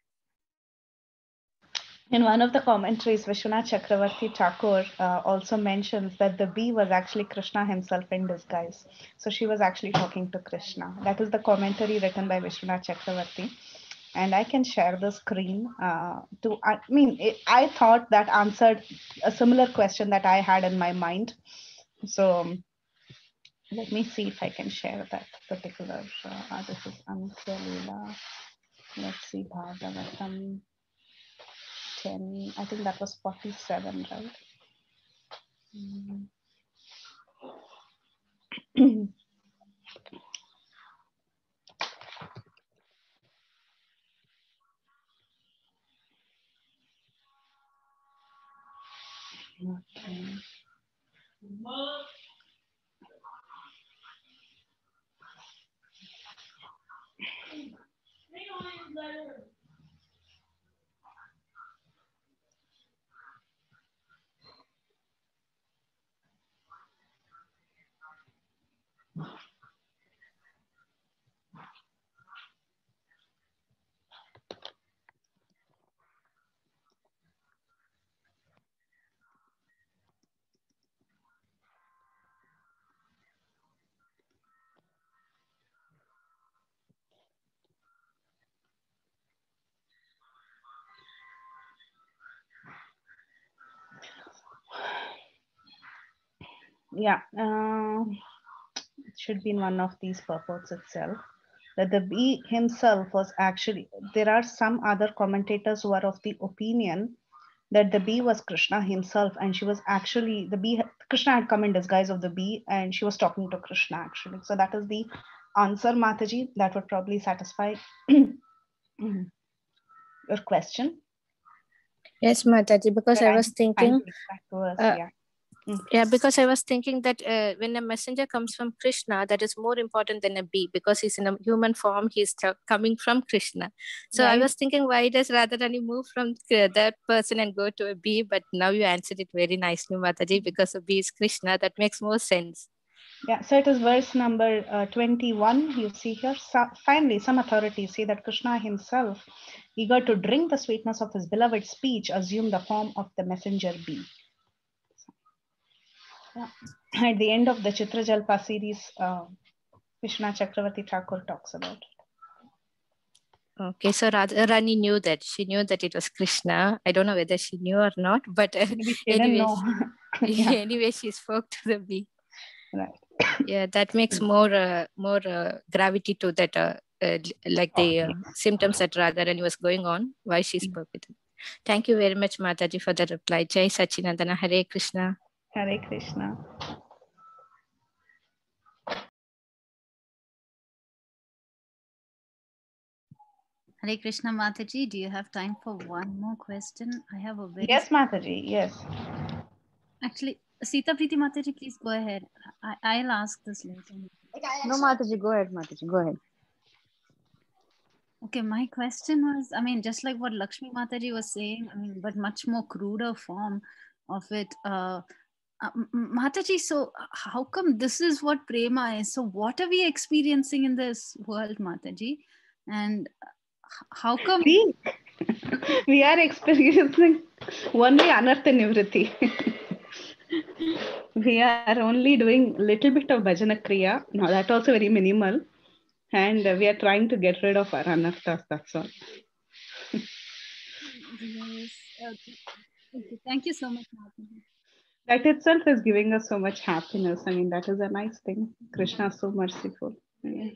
In one of the commentaries, Vishwanath Chakravarti Thakur also mentions that the bee was actually Krishna himself in disguise. So she was actually talking to Krishna. That is the commentary written by Vishwanath Chakravarti. And I can share the screen I thought that answered a similar question that I had in my mind. So let me see if I can share that particular. This is Antya Lila. Let's see, Bhagavatam 10, I think that was 47, right? Okay. Yeah, it should be in one of these purports itself. That the bee himself was actually, there are some other commentators who are of the opinion that the bee was Krishna himself, and she was actually, the bee, Krishna had come in disguise of the bee, and she was talking to Krishna actually. So that is the answer, Mataji. That would probably satisfy your question. Yes, Mataji, because I was thinking, yeah, because I was thinking that when a messenger comes from Krishna, that is more important than a bee, because he's in a human form, he's coming from Krishna. So right. I was thinking, why does Radharani move from that person and go to a bee? But now you answered it very nicely, Mataji, because a bee is Krishna. That makes more sense. Yeah, so it is verse number 21. You see here, finally, some authorities say that Krishna himself, eager to drink the sweetness of his beloved speech, assumed the form of the messenger bee. At the end of the CITRAJALPA series, Vishwanath Chakravarti Thakur talks about it. Okay, so Radharani knew that. She knew that it was Krishna. I don't know whether she knew or not, but anyway, anyway, she spoke to the bee. Right. Yeah, that makes more gravity to that, like the symptoms that Radharani was going on, why she spoke with him. Thank you very much, Mataji, for the reply. Jai Sachinandana. Hare Krishna. Hare Krishna. Hare Krishna, Mataji. Do you have time for one more question? I have a very... Yes, Mataji, yes. Actually, Sita Preeti Mataji, please go ahead. I'll ask this later. No, Mataji, go ahead, Mataji, go ahead. Okay, my question was, I mean, just like what Lakshmi Mataji was saying, I mean, but much more cruder form of it. Mataji, so how come this is what prema is? So what are we experiencing in this world, Mataji? And how come... We are experiencing only anartha nivritti. We are only doing little bit of bhajana kriya. Now that also very minimal. And we are trying to get rid of our anarthas, that's all. Yes. Okay. Thank you so much, Mataji. That itself is giving us so much happiness. I mean, that is a nice thing. Krishna is so merciful. Yeah.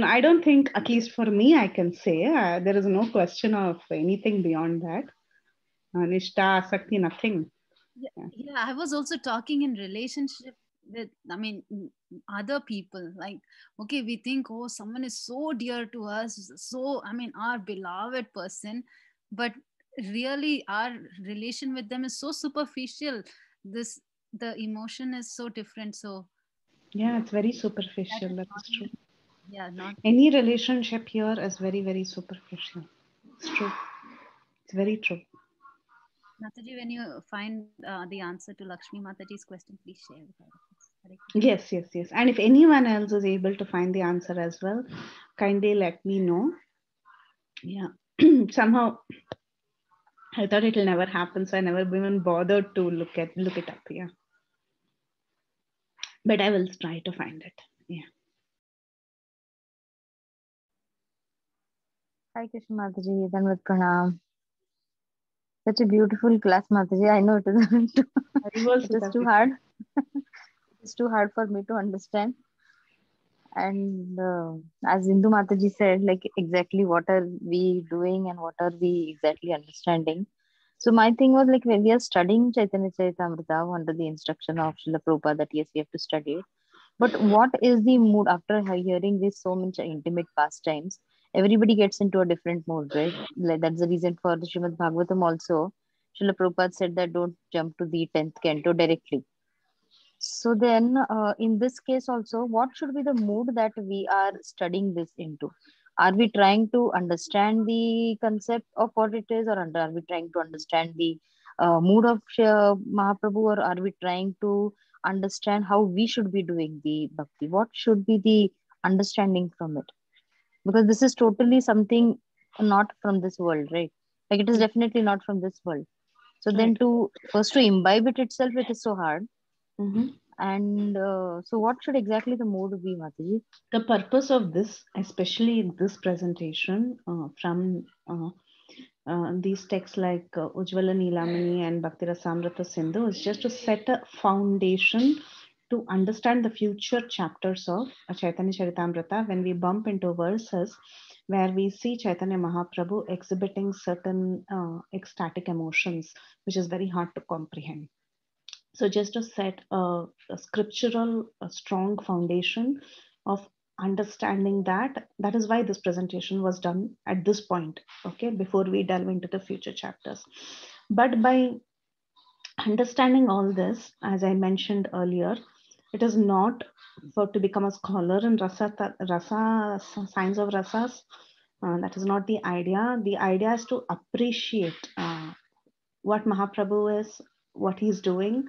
I don't think, at least for me, I can say, there is no question of anything beyond that. Nishtha, Asakti, nothing. Yeah, I was also talking in relationship with, I mean, other people. Like, okay, we think, oh, someone is so dear to us, so, I mean, our beloved person, but really our relation with them is so superficial. The emotion is so different. So yeah, it's very superficial. That is true. Yeah, not any relationship here is very, very superficial. It's true. It's very true. Mataji, when you find the answer to Lakshmi Mataji's question, please share with us. Yes, yes, yes. And if anyone else is able to find the answer as well, kindly let me know. Yeah. Somehow I thought it will never happen, so I never even bothered to look it up. Yeah. But I will try to find it. Yeah. Hi Krishna Mataji, Dhanvat Pranam. Such a beautiful class, Mataji. I know it is too hard. It's too hard for me to understand. And as Indu Mataji said, like exactly what are we doing and what are we exactly understanding. So my thing was like when we are studying Caitanya Caritamrta under the instruction of Srila Prabhupada that yes, we have to study it. But what is the mood after hearing this so much intimate pastimes? Everybody gets into a different mood, right? Like that's the reason for the Srimad Bhagavatam also. Srila Prabhupada said that don't jump to the 10th canto directly. So then in this case also, what should be the mood that we are studying this into? Are we trying to understand the concept of what it is, or are we trying to understand the mood of Mahaprabhu, or are we trying to understand how we should be doing the bhakti? What should be the understanding from it? Because this is totally something not from this world, right? Like it is definitely not from this world. So then to imbibe it itself, it is so hard. And so what should exactly the mode be, Mataji? The purpose of this, especially this presentation from these texts like Ujjwala Nilamani and Bhakti Rasamrita Sindhu, is just to set a foundation to understand the future chapters of Caitanya Caritamrta when we bump into verses where we see Chaitanya Mahaprabhu exhibiting certain ecstatic emotions, which is very hard to comprehend. So just to set a scriptural, strong foundation of understanding that is why this presentation was done at this point, okay, before we delve into the future chapters. But by understanding all this, as I mentioned earlier, it is not for to become a scholar in rasa science of rasas. That is not the idea. The idea is to appreciate what Mahaprabhu is, what he's doing,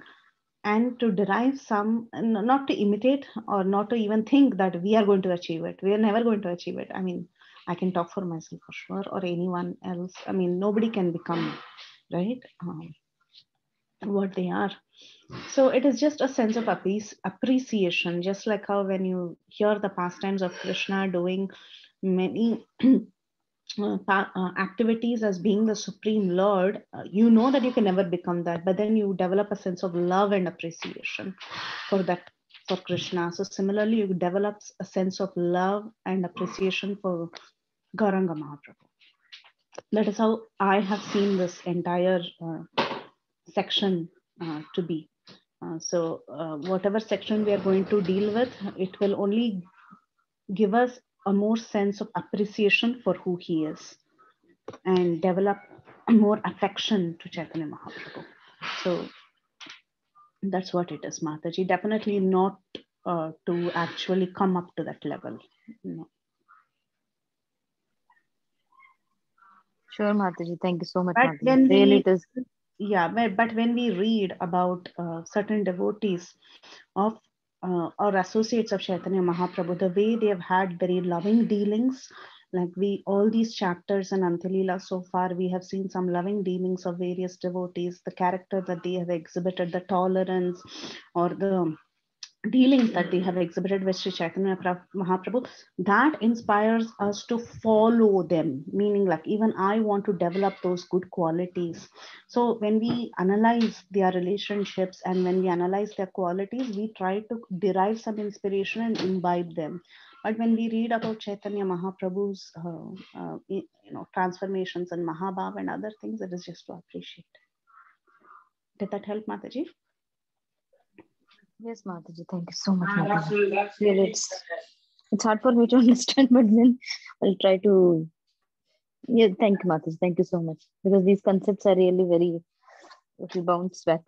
and to derive some, not to imitate or not to even think that we are going to achieve it. We are never going to achieve it. I mean, I can talk for myself for sure, or anyone else. I mean, nobody can become, right, what they are. So it is just a sense of appreciation, just like how when you hear the pastimes of Krishna doing many activities as being the Supreme Lord, you know that you can never become that, but then you develop a sense of love and appreciation for that, for Krishna. So similarly, you develop a sense of love and appreciation for Gauranga Mahaprabhu. That is how I have seen this entire section to be. So whatever section we are going to deal with, it will only give us a more sense of appreciation for who he is and develop more affection to Chaitanya Mahaprabhu. So that's what it is, Mataji. Definitely not to actually come up to that level. No. Sure, Mataji. Thank you so much, But Mataji. when Really, it is. Yeah, but when we read about certain devotees of or associates of Chaitanya Mahaprabhu, the way they have had very loving dealings, like all these chapters in Antya Lila so far, we have seen some loving dealings of various devotees, the character that they have exhibited, the tolerance or the dealings that they have exhibited with Sri Chaitanya Mahaprabhu, that inspires us to follow them, meaning like even I want to develop those good qualities. So when we analyze their relationships and when we analyze their qualities, we try to derive some inspiration and imbibe them. But when we read about Chaitanya Mahaprabhu's transformations and Mahabhava and other things, it is just to appreciate. Did that help, Mataji? Yes, Mataji, thank you so much, Mataji. Really, it's hard for me to understand, but then I'll try to. Yeah, thank you, Mataji. Thank you so much, because these concepts are really very. It will bounce back.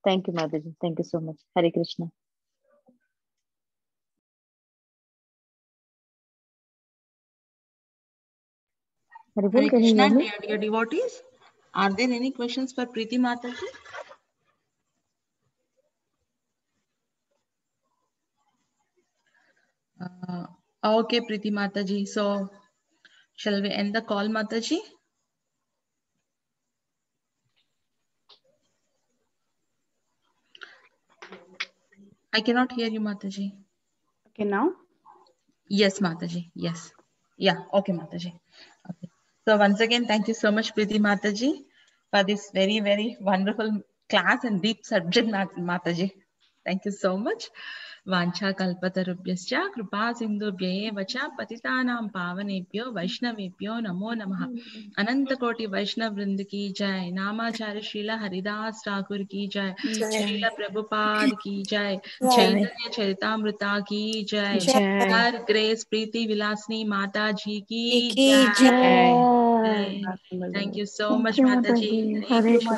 Thank you, Mataji. Thank you so much. Hare Krishna. Hare Krishna, dear devotees. Are there any questions for Preethi Mataji? Okay, Preethi Mataji. So, shall we end the call, Mataji? I cannot hear you, Mataji. Okay, now? Yes, Mataji. Yes. Yeah. Okay, Mataji. Okay. So once again, thank you so much, Preethi Mataji, for this very, very wonderful class and deep subject, Mataji. Thank you so much. Vancha kalpatarubhyascha kripa sindhubhya vacha patitanam pavanebhyo vaishnavebhyo namo namaha. Ananta koti Vaishnav Vrind ki jai. Namacharya Srila Haridas Thakur ki jai. Srila Prabhupada ki jai. Chaitanya Charitamrta ki jai. Her Grace Preethi Vilasini Mataji ki jai. Thank you so much, Mataji. Hare Krishna.